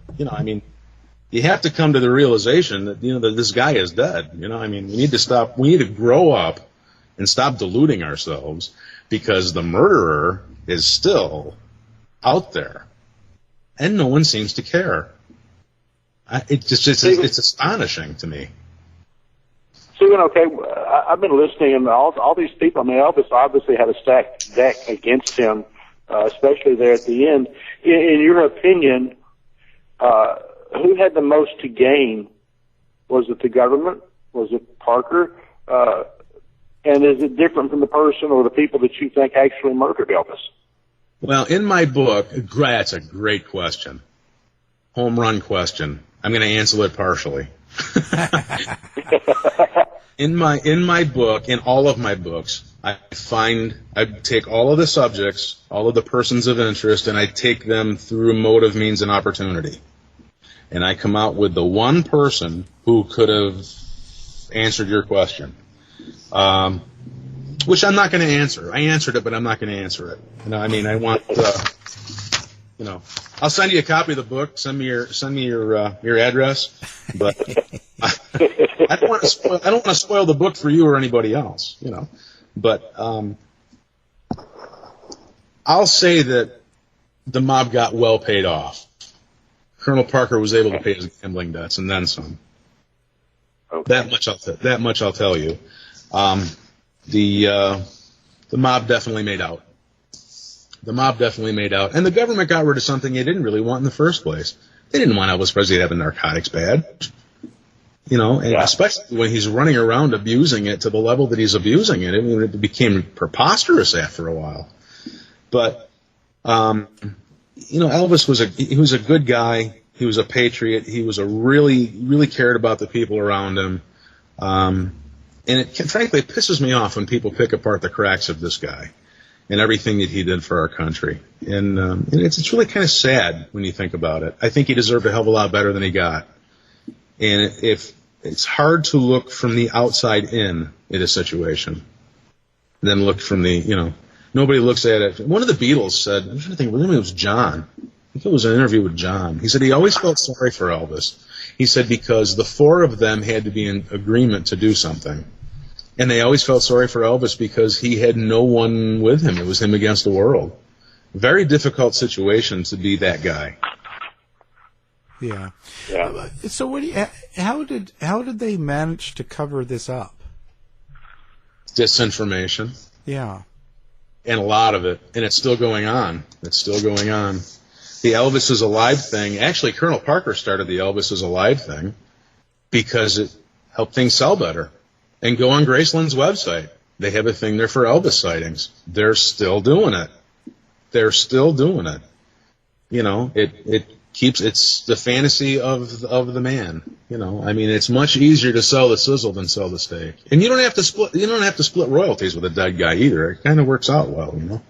you have to come to the realization that, that this guy is dead. I mean, we need to grow up and stop deluding ourselves, because the murderer is still out there, and no one seems to care. It's astonishing to me. Stephen, okay, I've been listening, and all these people. I mean, Elvis obviously had a stacked deck against him, especially there at the end. In your opinion, who had the most to gain? Was it the government? Was it Parker? And is it different from the person or the people that you think actually murdered Elvis? Well, in my book, that's a great question. Home run question. I'm going to answer it partially. In my book, in all of my books, I take all of the subjects, all of the persons of interest, and I take them through motive, means, and opportunity. And I come out with the one person who could have answered your question. Which I'm not going to answer. I answered it, but I'm not going to answer it. I mean, I want, I'll send you a copy of the book. Send me your address. But I don't want to spoil the book for you or anybody else. But I'll say that the mob got well paid off. Colonel Parker was able to pay his gambling debts and then some. Okay. That much I'll tell you. The mob definitely made out. The mob definitely made out. And the government got rid of something they didn't really want in the first place. They didn't want Elvis Presley to have a narcotics badge. Especially when he's running around abusing it to the level that he's abusing it. I mean, it became preposterous after a while. But, Elvis was a good guy. He was a patriot. He was really, really cared about the people around him. And frankly, it pisses me off when people pick apart the cracks of this guy and everything that he did for our country. And it's really kind of sad when you think about it. I think he deserved a hell of a lot better than he got. And if it's hard to look from the outside in a situation than look from the, nobody looks at it. One of the Beatles said, I'm trying to think, it was John. I think it was an interview with John. He said he always felt sorry for Elvis. He said because the four of them had to be in agreement to do something. And they always felt sorry for Elvis because he had no one with him. It was him against the world. Very difficult situation to be that guy. Yeah. So how did they manage to cover this up? Disinformation. Yeah. And a lot of it. And it's still going on. The Elvis is Alive thing. Actually, Colonel Parker started the Elvis is Alive thing because it helped things sell better. And go on Graceland's website. They have a thing there for Elvis sightings. They're still doing it. It's the fantasy of the man. I mean, it's much easier to sell the sizzle than sell the steak. And you don't have to split royalties with a dead guy either. It kind of works out well,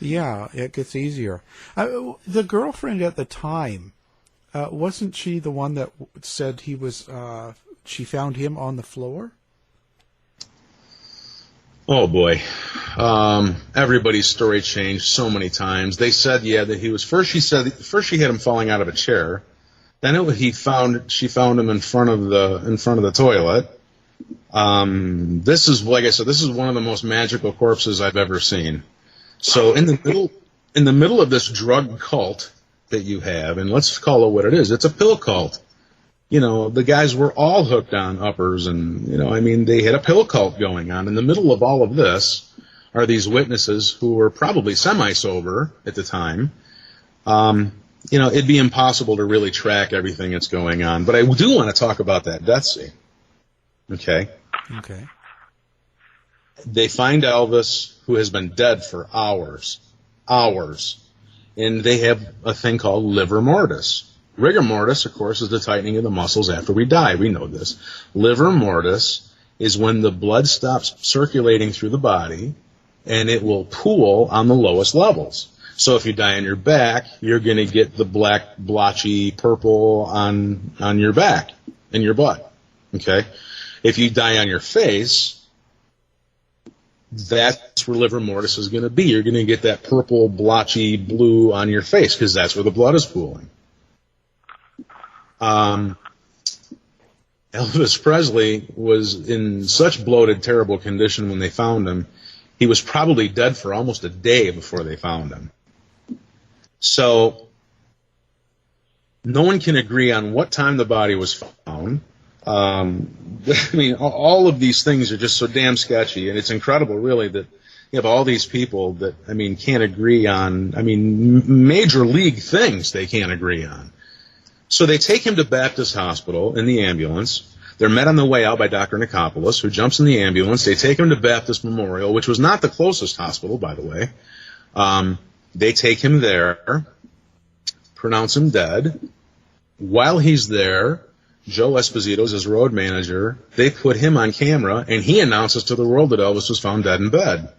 Yeah, it gets easier. The girlfriend at the time, wasn't she the one that said he was? She found him on the floor. Oh boy, everybody's story changed so many times. They said, that he was first. She had him falling out of a chair. Then she found him in front of the toilet. This is, like I said, this is one of the most magical corpses I've ever seen. So in the middle of this drug cult that you have, and let's call it what it is, it's a pill cult. The guys were all hooked on uppers and, they had a pill cult going on. In the middle of all of this are these witnesses who were probably semi-sober at the time. It'd be impossible to really track everything that's going on. But I do want to talk about that death scene. Okay. They find Elvis, who has been dead for hours. And they have a thing called livor mortis. Rigor mortis, of course, is the tightening of the muscles after we die. We know this. Livor mortis is when the blood stops circulating through the body, and it will pool on the lowest levels. So if you die on your back, you're going to get the black, blotchy purple on your back, in your butt. Okay? If you die on your face, that's where livor mortis is going to be. You're going to get that purple, blotchy blue on your face because that's where the blood is pooling. Elvis Presley was in such bloated, terrible condition when they found him. He was probably dead for almost a day before they found him. So no one can agree on what time the body was found. I mean, all of these things are just so damn sketchy, and it's incredible, really, that you have all these people that, I mean, can't agree on, I mean, major league things they can't agree on. So they take him to Baptist Hospital in the ambulance. They're met on the way out by Dr. Nikopoulos, who jumps in the ambulance. They take him to Baptist Memorial, which was not the closest hospital, by the way. They take him there, pronounce him dead. While he's there, Joe Esposito's his road manager. They put him on camera, and he announces to the world that Elvis was found dead in bed.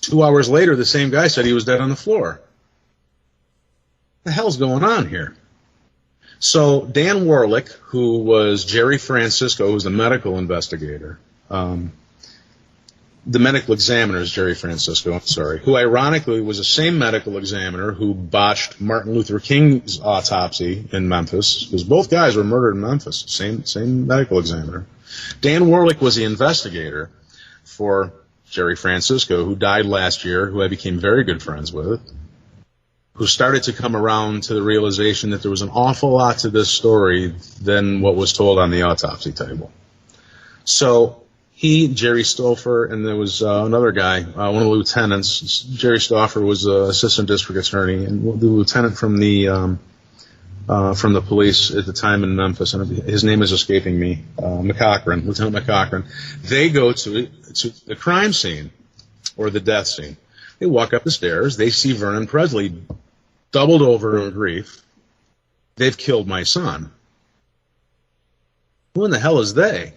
2 hours later, the same guy said he was dead on the floor. What the hell's going on here? So Dan Warlick, who was Jerry Francisco, who was the medical investigator, the medical examiner is Jerry Francisco, I'm sorry, who ironically was the same medical examiner who botched Martin Luther King's autopsy in Memphis, because both guys were murdered in Memphis, same medical examiner. Dan Warlick was the investigator for Jerry Francisco, who died last year, who I became very good friends with, who started to come around to the realization that there was an awful lot to this story than what was told on the autopsy table. So he, Jerry Stouffer, and there was another guy, one of the lieutenants. Jerry Stouffer was an assistant district attorney, and the lieutenant from the police at the time in Memphis, and his name is escaping me, McCochran, Lieutenant McCochran. They go to the crime scene, or the death scene. They walk up the stairs. They see Vernon Presley doubled over in grief. They've killed my son. Who in the hell is they?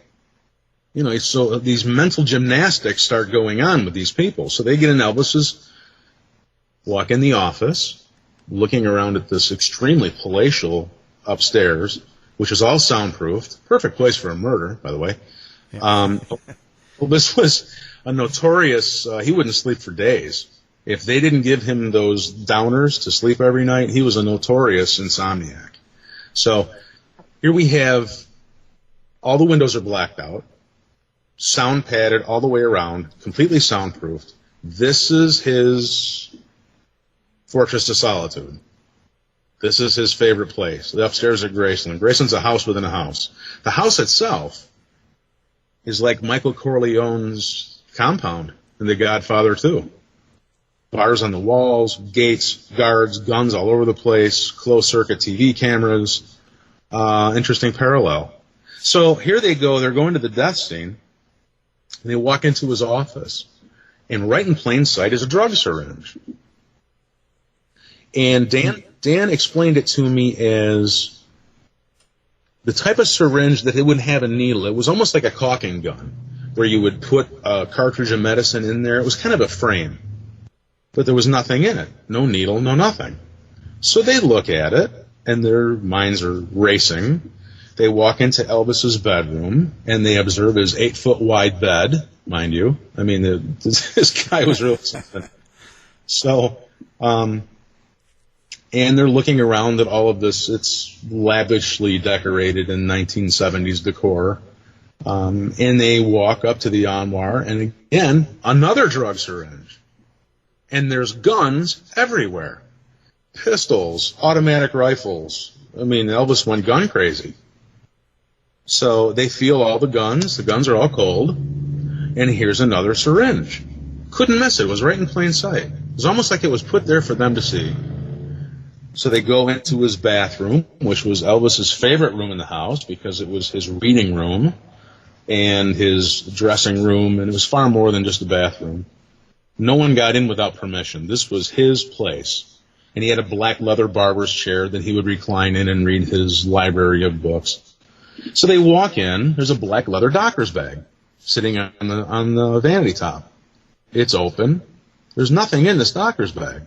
You know, so these mental gymnastics start going on with these people. So they get in Elvis's, walk in the office, looking around at this extremely palatial upstairs, which is all soundproofed. Perfect place for a murder, by the way. Yeah. Well, this was a notorious, he wouldn't sleep for days. If they didn't give him those downers to sleep every night, he was a notorious insomniac. So here we have, all the windows are blacked out, sound padded all the way around, completely soundproofed. This is his fortress of solitude. This is his favorite place, the upstairs at Graceland. Graceland's a house within a house. The house itself is like Michael Corleone's compound in The Godfather 2. Bars on the walls, gates, guards, guns all over the place, closed-circuit TV cameras. Interesting parallel. So here they go. They're going to the death scene, and they walk into his office, and right in plain sight is a drug syringe. And Dan explained it to me as the type of syringe that it wouldn't have a needle. It was almost like a caulking gun, where you would put a cartridge of medicine in there. It was kind of a frame, but there was nothing in it. No needle, no nothing. So they look at it, and their minds are racing. They walk into Elvis's bedroom, and they observe his 8-foot wide bed, mind you. I mean, this guy was really something. So, and they're looking around at all of this. It's lavishly decorated in 1970s decor. And they walk up to the armoire, and again, another drug syringe. And there's guns everywhere. Pistols, automatic rifles. I mean, Elvis went gun crazy. So they feel all the guns. The guns are all cold. And here's another syringe. Couldn't miss it. It was right in plain sight. It was almost like it was put there for them to see. So they go into his bathroom, which was Elvis's favorite room in the house because it was his reading room and his dressing room, and it was far more than just a bathroom. No one got in without permission. This was his place. And he had a black leather barber's chair that he would recline in and read his library of books. So they walk in. There's a black leather doctor's bag sitting on the vanity top. It's open. There's nothing in this doctor's bag.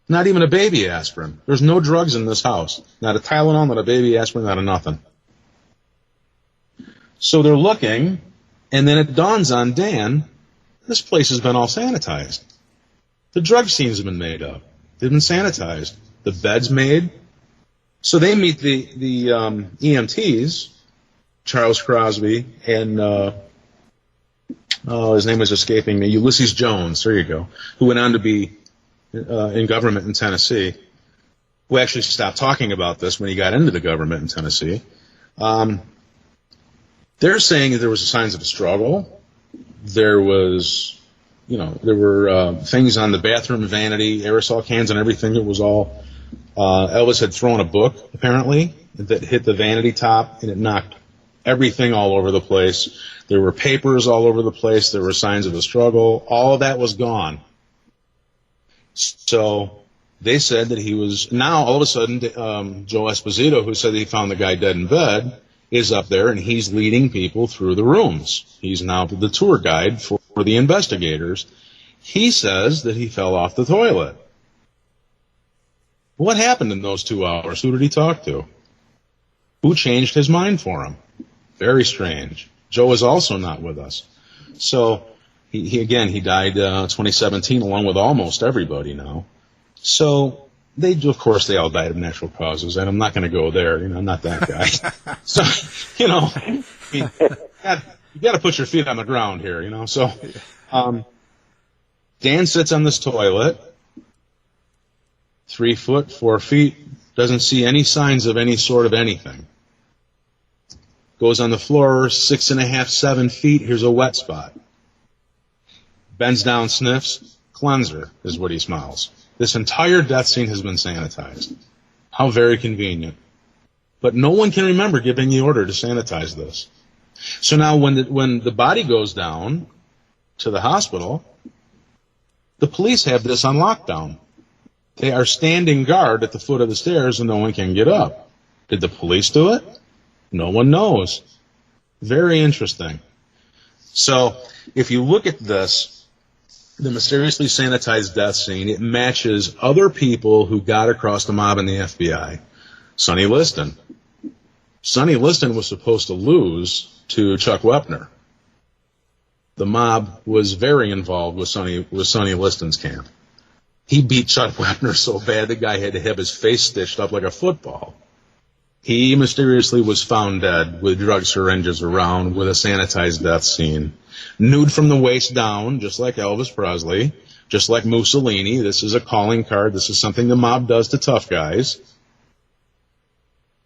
Not even a baby aspirin. There's no drugs in this house. Not a Tylenol, not a baby aspirin, not a nothing. So they're looking, and then it dawns on Dan, this place has been all sanitized. The drug scenes have been made up. They've been sanitized. The bed's made. So they meet the EMTs, Charles Crosby, and his name is escaping me, Ulysses Jones, there you go, who went on to be in government in Tennessee, who actually stopped talking about this when he got into the government in Tennessee. They're saying that there was signs of a struggle. There was, there were things on the bathroom vanity, aerosol cans and everything. It was all, Elvis had thrown a book, apparently, that hit the vanity top, and it knocked everything all over the place. There were papers all over the place. There were signs of a struggle. All of that was gone. So they said that he was, now all of a sudden, Joe Esposito, who said that he found the guy dead in bed, is up there, and he's leading people through the rooms. He's now the tour guide for the investigators. He says that he fell off the toilet. What happened in those 2 hours? Who did he talk to? Who changed his mind for him? Very strange. Joe is also not with us. So, he died 2017 along with almost everybody now. So, of course, they all died of natural causes, and I'm not going to go there. I'm not that guy. So, you got to put your feet on the ground here, So, Dan sits on this toilet, 3 foot, 4 feet, doesn't see any signs of any sort of anything. Goes on the floor, 6.5, 7 feet, here's a wet spot. Bends down, sniffs, cleanser is what he smells. This entire death scene has been sanitized. How very convenient. But no one can remember giving the order to sanitize this. So now when the body goes down to the hospital, the police have this on lockdown. They are standing guard at the foot of the stairs and no one can get up. Did the police do it? No one knows. Very interesting. So if you look at this, the mysteriously sanitized death scene, it matches other people who got across the mob in the FBI. Sonny Liston. Sonny Liston was supposed to lose to Chuck Wepner. The mob was very involved with Sonny Liston's camp. He beat Chuck Wepner so bad the guy had to have his face stitched up like a football. He mysteriously was found dead with drug syringes around with a sanitized death scene. Nude from the waist down, just like Elvis Presley, just like Mussolini. This is a calling card. This is something the mob does to tough guys.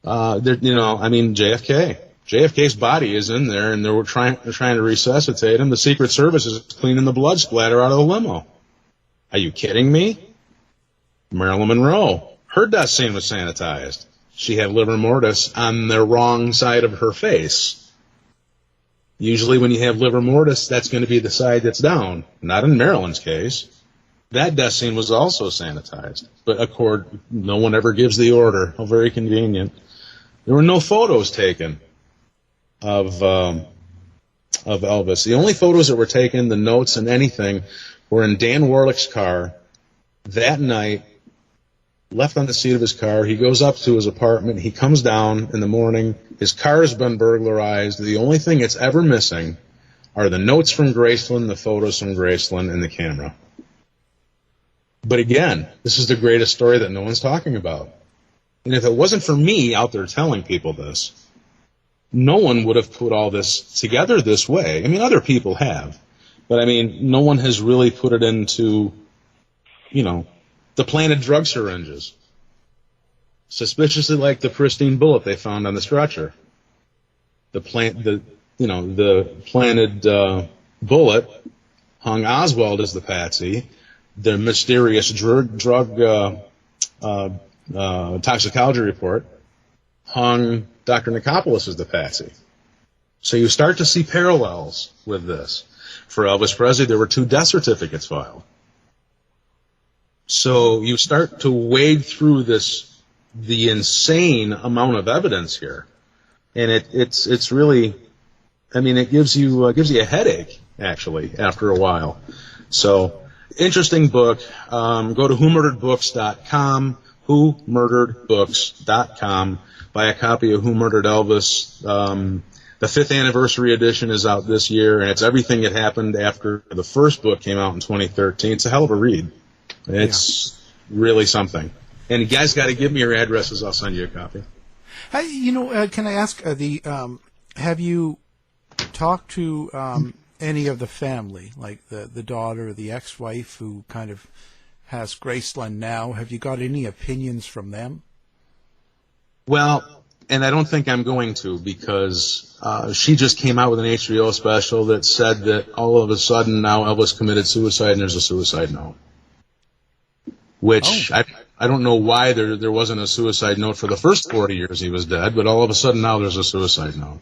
JFK. JFK's body is in there, and they're trying to resuscitate him. The Secret Service is cleaning the blood splatter out of the limo. Are you kidding me? Marilyn Monroe. Her death scene was sanitized. She had livor mortis on the wrong side of her face. Usually when you have livor mortis, that's going to be the side that's down. Not in Marilyn's case. That death scene was also sanitized. But no one ever gives the order. How very convenient. There were no photos taken of Elvis. The only photos that were taken, the notes and anything, were in Dan Warlick's car that night, left on the seat of his car. He goes up to his apartment. He comes down in the morning. His car has been burglarized. The only thing it's ever missing are the notes from Graceland, the photos from Graceland, and the camera. But again, this is the greatest story that no one's talking about. And if it wasn't for me out there telling people this, no one would have put all this together this way. I mean, other people have. But, I mean, no one has really put it into, the planted drug syringes. Suspiciously like the pristine bullet they found on the stretcher. The planted bullet hung Oswald as the patsy. The mysterious drug toxicology report hung Dr. Nicopolis as the patsy. So you start to see parallels with this. For Elvis Presley, there were 2 death certificates filed. So you start to wade through the insane amount of evidence here, and it's really, it gives you a headache actually after a while. So interesting book. Go to whomurderedbooks.com, whomurderedbooks.com. Buy a copy of Who Murdered Elvis. The 5th anniversary edition is out this year, and it's everything that happened after the first book came out in 2013. It's a hell of a read. It's really something. And you guys got to give me your addresses. I'll send you a copy. Can I ask have you talked to any of the family, like the daughter, the ex-wife who kind of has Graceland now? Have you got any opinions from them? Well, and I don't think I'm going to, because she just came out with an HBO special that said that all of a sudden now Elvis committed suicide and there's a suicide note. Which I don't know why there wasn't a suicide note for the first 40 years he was dead, but all of a sudden now there's a suicide note.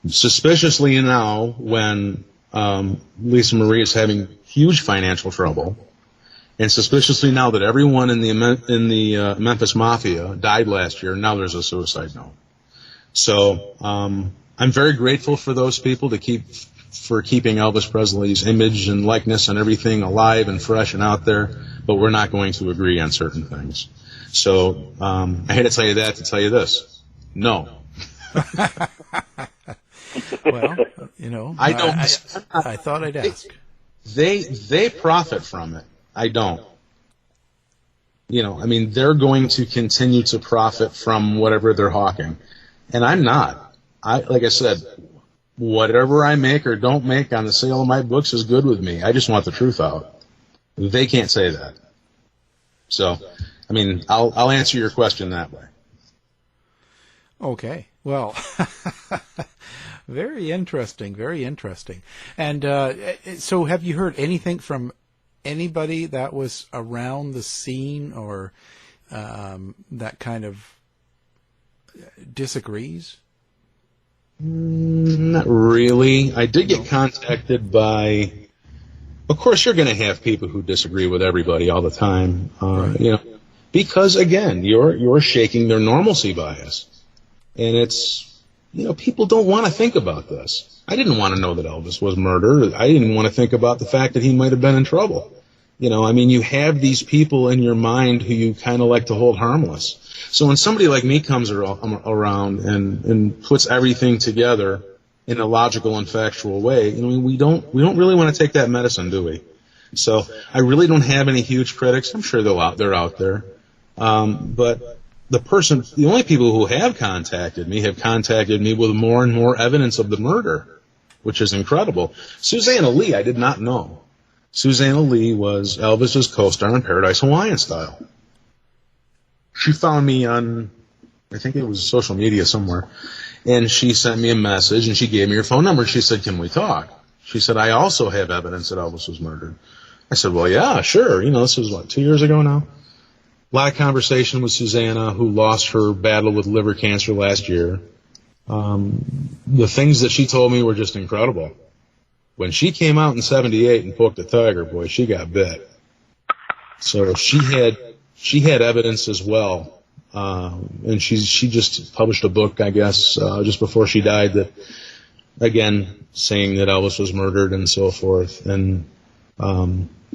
Suspiciously now, when Lisa Marie is having huge financial trouble, and suspiciously now that everyone in the Memphis Mafia died last year, now there's a suicide note. So I'm very grateful for those people for keeping Elvis Presley's image and likeness and everything alive and fresh and out there, but we're not going to agree on certain things. So I had to tell you that to tell you this. No. Well, I don't. I thought I'd ask. They profit from it. I don't. They're going to continue to profit from whatever they're hawking, and I'm not. Like I said, whatever I make or don't make on the sale of my books is good with me. I just want the truth out. They can't say that. So, I'll answer your question that way. Okay. Well, very interesting, very interesting. And so have you heard anything from anybody that was around the scene or that kind of disagrees? Not really. I did get contacted by... Of course, you're going to have people who disagree with everybody all the time, right. Because, again, you're shaking their normalcy bias. And it's... people don't want to think about this. I didn't want to know that Elvis was murdered. I didn't want to think about the fact that he might have been in trouble. You have these people in your mind who you kind of like to hold harmless. So when somebody like me comes around and puts everything together in a logical and factual way, we don't really want to take that medicine, do we? So I really don't have any huge critics. I'm sure they're out there. But the only people who have contacted me with more and more evidence of the murder, which is incredible. Susanna Lee, I did not know. Susanna Lee was Elvis's co-star in Paradise Hawaiian Style. She found me on, I think it was social media somewhere, and she sent me a message, and she gave me her phone number, and she said, "Can we talk?" She said, "I also have evidence that Elvis was murdered." I said, "Well, yeah, sure. This was, 2 years ago now?" A lot of conversation with Susanna, who lost her battle with liver cancer last year. The things that she told me were just incredible. When she came out in '78 and poked a tiger, boy, she got bit. So she had evidence as well. And she just published a book, I guess, just before she died, that, again, saying that Elvis was murdered and so forth, and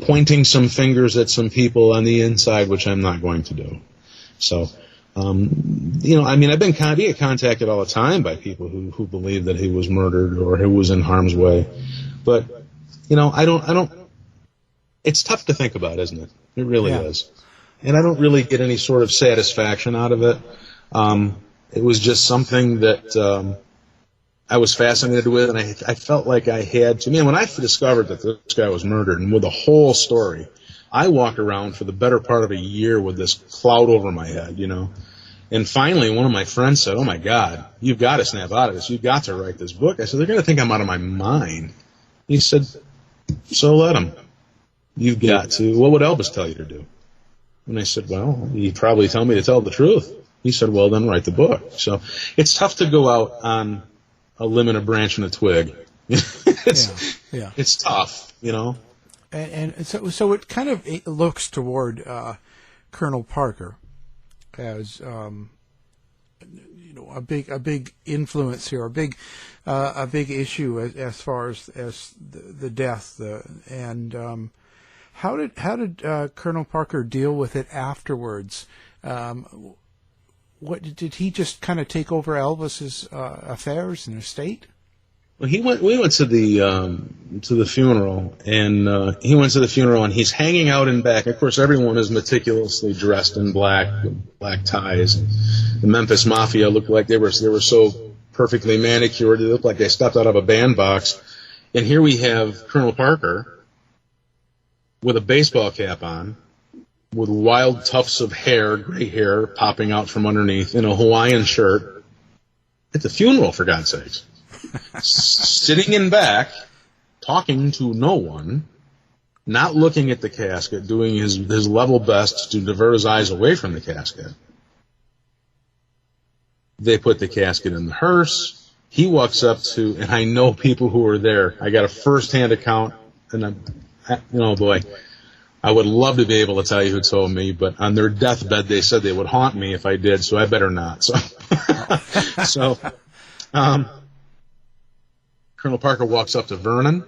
pointing some fingers at some people on the inside, which I'm not going to do. So, I've been contacted all the time by people who believe that he was murdered or who was in harm's way. But, I don't, it's tough to think about, isn't it? It really is. And I don't really get any sort of satisfaction out of it. It was just something that I was fascinated with, and I felt like I had to. When I discovered that this guy was murdered, and with the whole story, I walked around for the better part of a year with this cloud over my head, And finally, one of my friends said, "Oh, my God, you've got to snap out of this. You've got to write this book." I said, "They're going to think I'm out of my mind." He said, "So let them. You've got to. What would Elvis tell you to do?" And I said, "Well, he'd probably tell me to tell the truth." He said, "Well, then write the book." So it's tough to go out on a limb and a branch and a twig. It's tough, And so it kind of looks toward Colonel Parker as a big influence here, a big issue as far as the death. How did Colonel Parker deal with it afterwards? What did he just kind of take over Elvis's affairs and estate? Well, we went to the to the funeral, and he went to the funeral, and he's hanging out in back. Of course, everyone is meticulously dressed in black, with black ties. The Memphis Mafia looked like they were so perfectly manicured. They looked like they stepped out of a bandbox. And here we have Colonel Parker with a baseball cap on, with wild tufts of hair, gray hair, popping out from underneath, in a Hawaiian shirt, at the funeral, for God's sakes. Sitting in back, talking to no one, not looking at the casket, doing his level best to divert his eyes away from the casket. They put the casket in the hearse. He walks up to, and I know people who were there. I got a first-hand account, and boy, I would love to be able to tell you who told me, but on their deathbed they said they would haunt me if I did, so I better not. So, Colonel Parker walks up to Vernon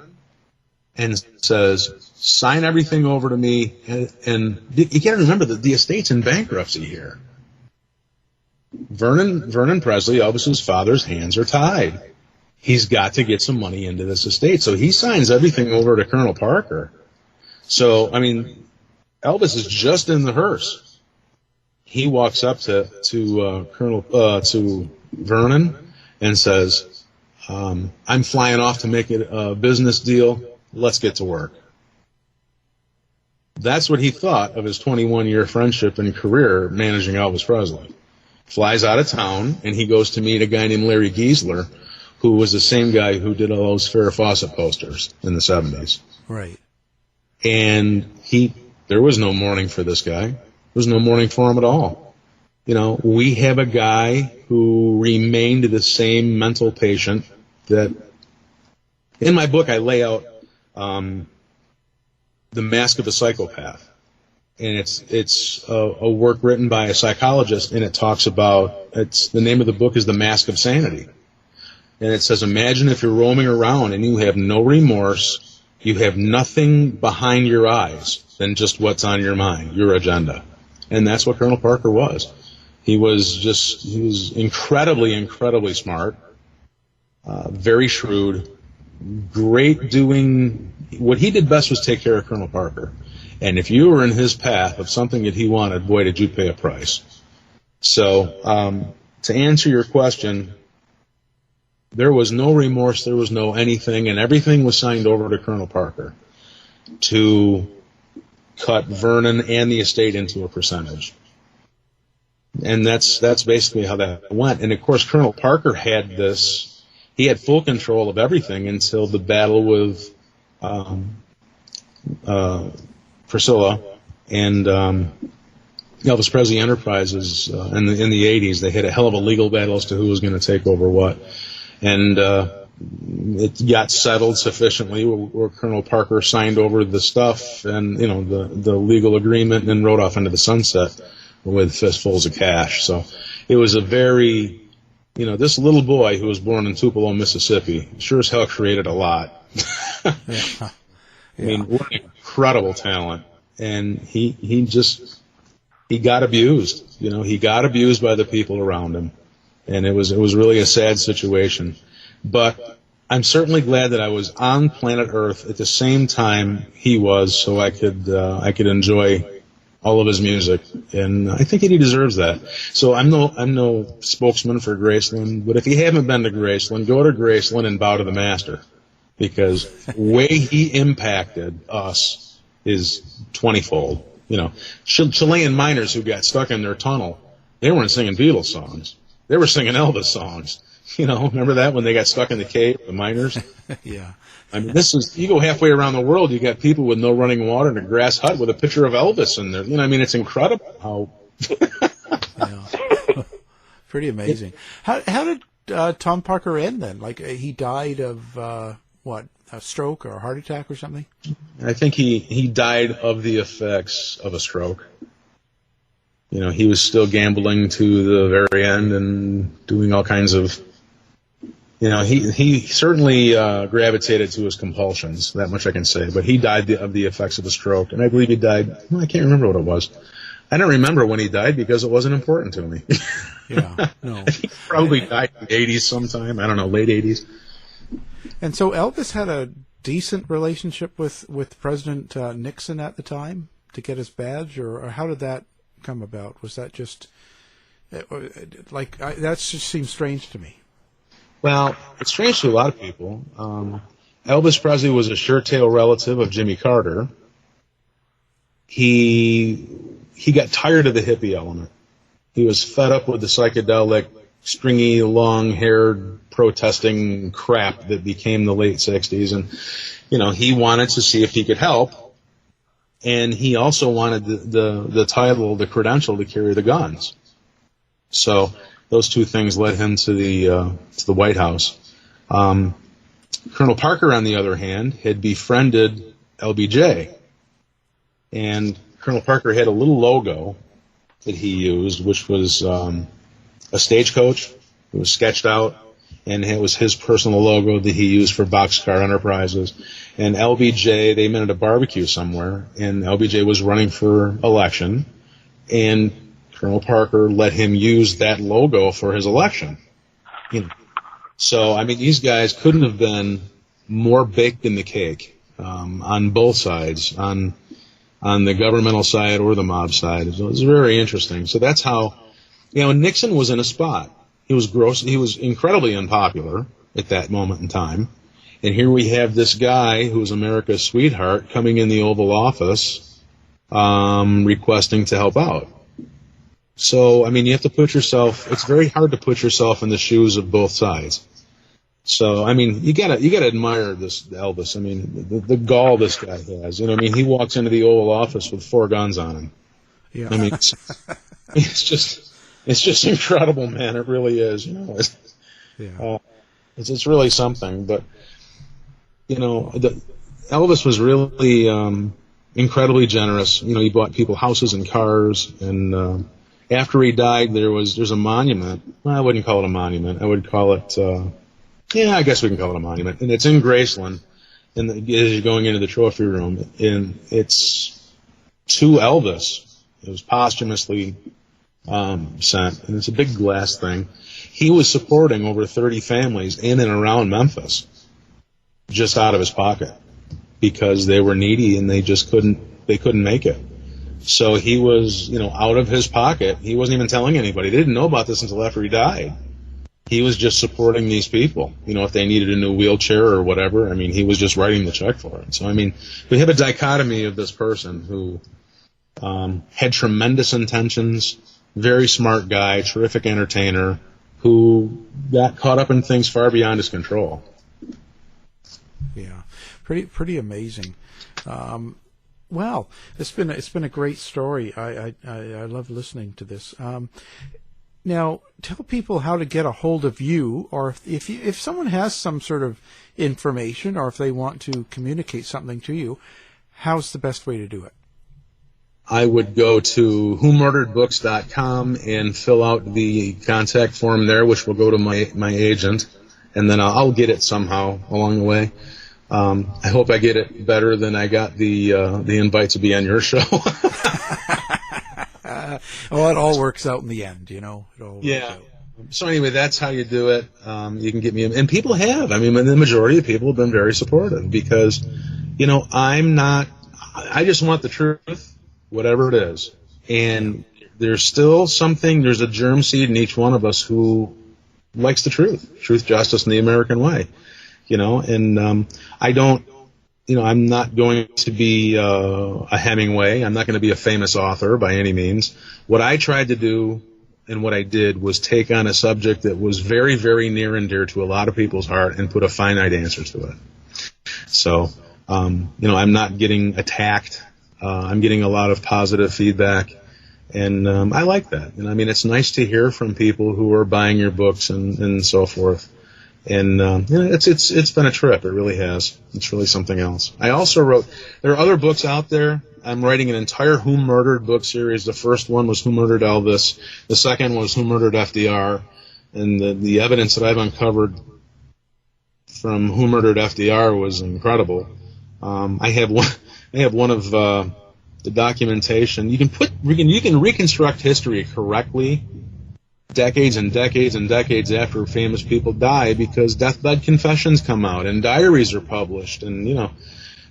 and says, "Sign everything over to me." And you got to remember that the estate's in bankruptcy here. Vernon Presley, Elvis's father's hands are tied. He's got to get some money into this estate. So he signs everything over to Colonel Parker. So, I mean, Elvis is just in the hearse. He walks up to Vernon and says, "I'm flying off to make it a business deal. Let's get to work." That's what he thought of his 21-year friendship and career managing Elvis Presley. Flies out of town, and he goes to meet a guy named Larry Giesler, who was the same guy who did all those Farrah Fawcett posters in the 70s. Right. And there was no mourning for this guy. There was no mourning for him at all. We have a guy who remained the same mental patient that, in my book, I lay out The Mask of a Psychopath. And it's a work written by a psychologist, and it talks about, the name of the book is The Mask of Sanity. And it says, imagine if you're roaming around and you have no remorse, you have nothing behind your eyes than just what's on your mind, your agenda. And that's what Colonel Parker was. He was incredibly, incredibly smart, very shrewd, great doing, what he did best was take care of Colonel Parker. And if you were in his path of something that he wanted, boy, did you pay a price. So, to answer your question, there was no remorse, there was no anything, and everything was signed over to Colonel Parker to cut Vernon and the estate into a percentage. And that's basically how that went. And of course, Colonel Parker had he had full control of everything until the battle with Priscilla and Elvis Presley Enterprises in the 80s. They had a hell of a legal battle as to who was going to take over what. And it got settled sufficiently where Colonel Parker signed over the stuff and, the legal agreement and rode off into the sunset with fistfuls of cash. So it was a very, this little boy who was born in Tupelo, Mississippi, sure as hell created a lot. Yeah. I mean, what an incredible talent. And he got abused. He got abused by the people around him. And it was really a sad situation. But I'm certainly glad that I was on planet Earth at the same time he was, so I could enjoy all of his music. And I think that he deserves that. So I'm no spokesman for Graceland, but if you haven't been to Graceland, go to Graceland and bow to the master. Because the way he impacted us is 20-fold. Chilean miners who got stuck in their tunnel, they weren't singing Beatles songs. They were singing Elvis songs. Remember that when they got stuck in the cave, the miners? Yeah. I mean, you go halfway around the world, you got people with no running water in a grass hut with a picture of Elvis in there. It's incredible how. Yeah. Pretty amazing. How did Tom Parker end then? Like he died of a stroke or a heart attack or something? I think he died of the effects of a stroke. He was still gambling to the very end and doing all kinds of. He certainly gravitated to his compulsions. That much I can say. But he died of the effects of a stroke, and I believe he died. I can't remember what it was. I don't remember when he died because it wasn't important to me. Yeah, no. He probably died in the 80s sometime. I don't know, late 80s. And so Elvis had a decent relationship with President Nixon at the time to get his badge, or how did that come about? Was that just that just seems strange to me? Well, it's strange to a lot of people. Elvis Presley was a shirt-tail relative of Jimmy Carter. He got tired of the hippie element. He was fed up with the psychedelic, stringy, long-haired, protesting crap that became the late 60s. And, he wanted to see if he could help. And he also wanted the title, the credential to carry the guns. So those two things led him to the White House. Colonel Parker, on the other hand, had befriended LBJ. And Colonel Parker had a little logo that he used, which was a stagecoach. It was sketched out, and it was his personal logo that he used for Boxcar Enterprises. And LBJ, they met at a barbecue somewhere, and LBJ was running for election, and Colonel Parker let him use that logo for his election. So, these guys couldn't have been more baked in the cake on both sides, on the governmental side or the mob side. It was very interesting. So that's how, Nixon was in a spot. He was incredibly unpopular at that moment in time. And here we have this guy who was America's sweetheart coming in the Oval Office requesting to help out. So, you have to it's very hard to put yourself in the shoes of both sides. So, you gotta admire this Elvis. The gall this guy has. He walks into the Oval Office with 4 guns on him. Yeah. It's just incredible, man. It really is. It's really something. But, Elvis was really incredibly generous. He bought people houses and cars, and after he died, there's a monument. Well, I wouldn't call it a monument. I would call it, I guess we can call it a monument. And it's in Graceland, and as you're going into the trophy room, and it's to Elvis. It was posthumously sent, and it's a big glass thing. He was supporting over 30 families in and around Memphis, just out of his pocket, because they were needy and they couldn't make it. So he was, out of his pocket. He wasn't even telling anybody. They didn't know about this until after he died. He was just supporting these people. If they needed a new wheelchair or whatever, he was just writing the check for it. So, we have a dichotomy of this person who had tremendous intentions, very smart guy, terrific entertainer, who got caught up in things far beyond his control. Yeah, pretty amazing. Well, it's been a great story. I love listening to this. Now, tell people how to get a hold of you, or if someone has some sort of information, or if they want to communicate something to you, how's the best way to do it? I would go to whomurderedbooks.com and fill out the contact form there, which will go to my agent, and then I'll get it somehow along the way. I hope I get it better than I got the invite to be on your show. Well, it all works out in the end, It all works out. So anyway, that's how you do it. You can get me, and people have. The majority of people have been very supportive because, I just want the truth, whatever it is. And there's still there's a germ seed in each one of us who likes the truth, justice, and the American way. And I don't, I'm not going to be a Hemingway. I'm not going to be a famous author by any means. What I tried to do and what I did was take on a subject that was very, very near and dear to a lot of people's heart and put a finite answer to it. So, I'm not getting attacked. I'm getting a lot of positive feedback, and I like that. And it's nice to hear from people who are buying your books and so forth. And it's been a trip. It really has. It's really something else. I also there are other books out there. I'm writing an entire Who Murdered book series. The first one was Who Murdered Elvis. The second was Who Murdered FDR. And the evidence that I've uncovered from Who Murdered FDR was incredible. I have one of the documentation. You can reconstruct history correctly decades and decades and decades after famous people die, because deathbed confessions come out and diaries are published, and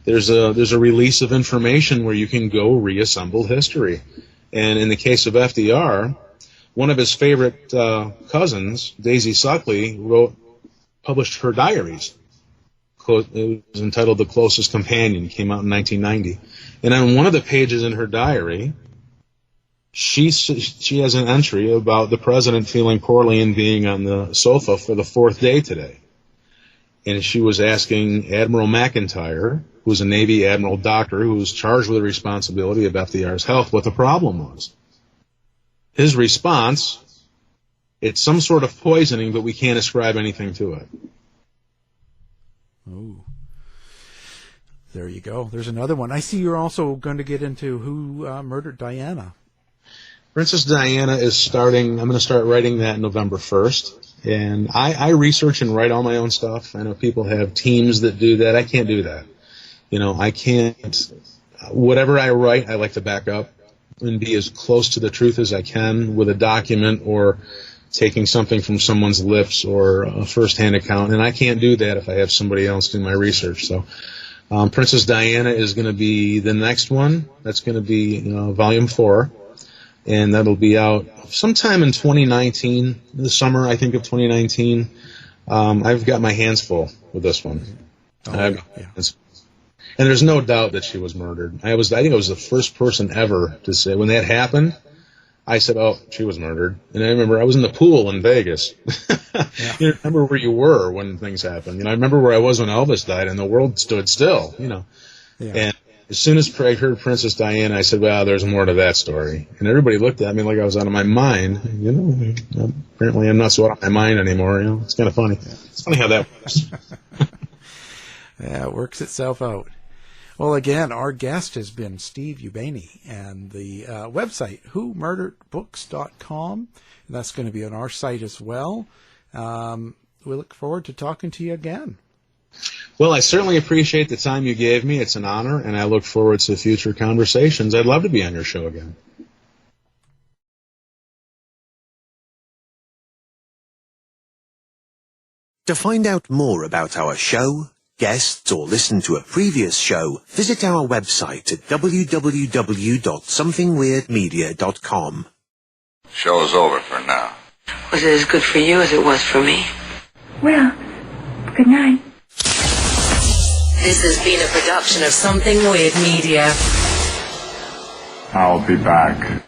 there's a release of information where you can go reassemble history. And in the case of FDR, one of his favorite cousins, Daisy Suckley, published her diaries. It was entitled The Closest Companion, came out in 1990. And on one of the pages in her diary, she has an entry about the president feeling poorly and being on the sofa for the 4th day today. And she was asking Admiral McIntyre, who was a Navy Admiral doctor who was charged with the responsibility of FDR's health, what the problem was. His response, it's some sort of poisoning, but we can't ascribe anything to it. Ooh. There you go. There's another one. I see you're also going to get into who murdered Diana. Princess Diana is starting. I'm going to start writing that November 1st. And I research and write all my own stuff. I know people have teams that do that. I can't do that. I can't. Whatever I write, I like to back up and be as close to the truth as I can with a document or taking something from someone's lips or a first-hand account, and I can't do that if I have somebody else do my research. So Princess Diana is going to be the next one. That's going to be Volume 4, and that'll be out sometime in 2019, the summer, I think, of 2019. I've got my hands full with this one. And there's no doubt that she was murdered. I think I was the first person ever to say, when that happened, I said, oh, she was murdered. And I remember I was in the pool in Vegas. You remember where you were when things happened. I remember where I was when Elvis died, and the world stood still, Yeah. And as soon as I heard Princess Diana, I said, well, there's more to that story. And everybody looked at me like I was out of my mind. Apparently I'm not so out of my mind anymore. It's kind of funny. It's funny how that works. Yeah, it works itself out. Well, again, our guest has been Steve Ubaney, and the website, whomurderedbooks.com. That's going to be on our site as well. We look forward to talking to you again. Well, I certainly appreciate the time you gave me. It's an honor, and I look forward to future conversations. I'd love to be on your show again. To find out more about our show, guests, or listen to a previous show, visit our website at www.somethingweirdmedia.com. Show's over for now. Was it as good for you as it was for me? Well, good night. This has been a production of Something Weird Media. I'll be back.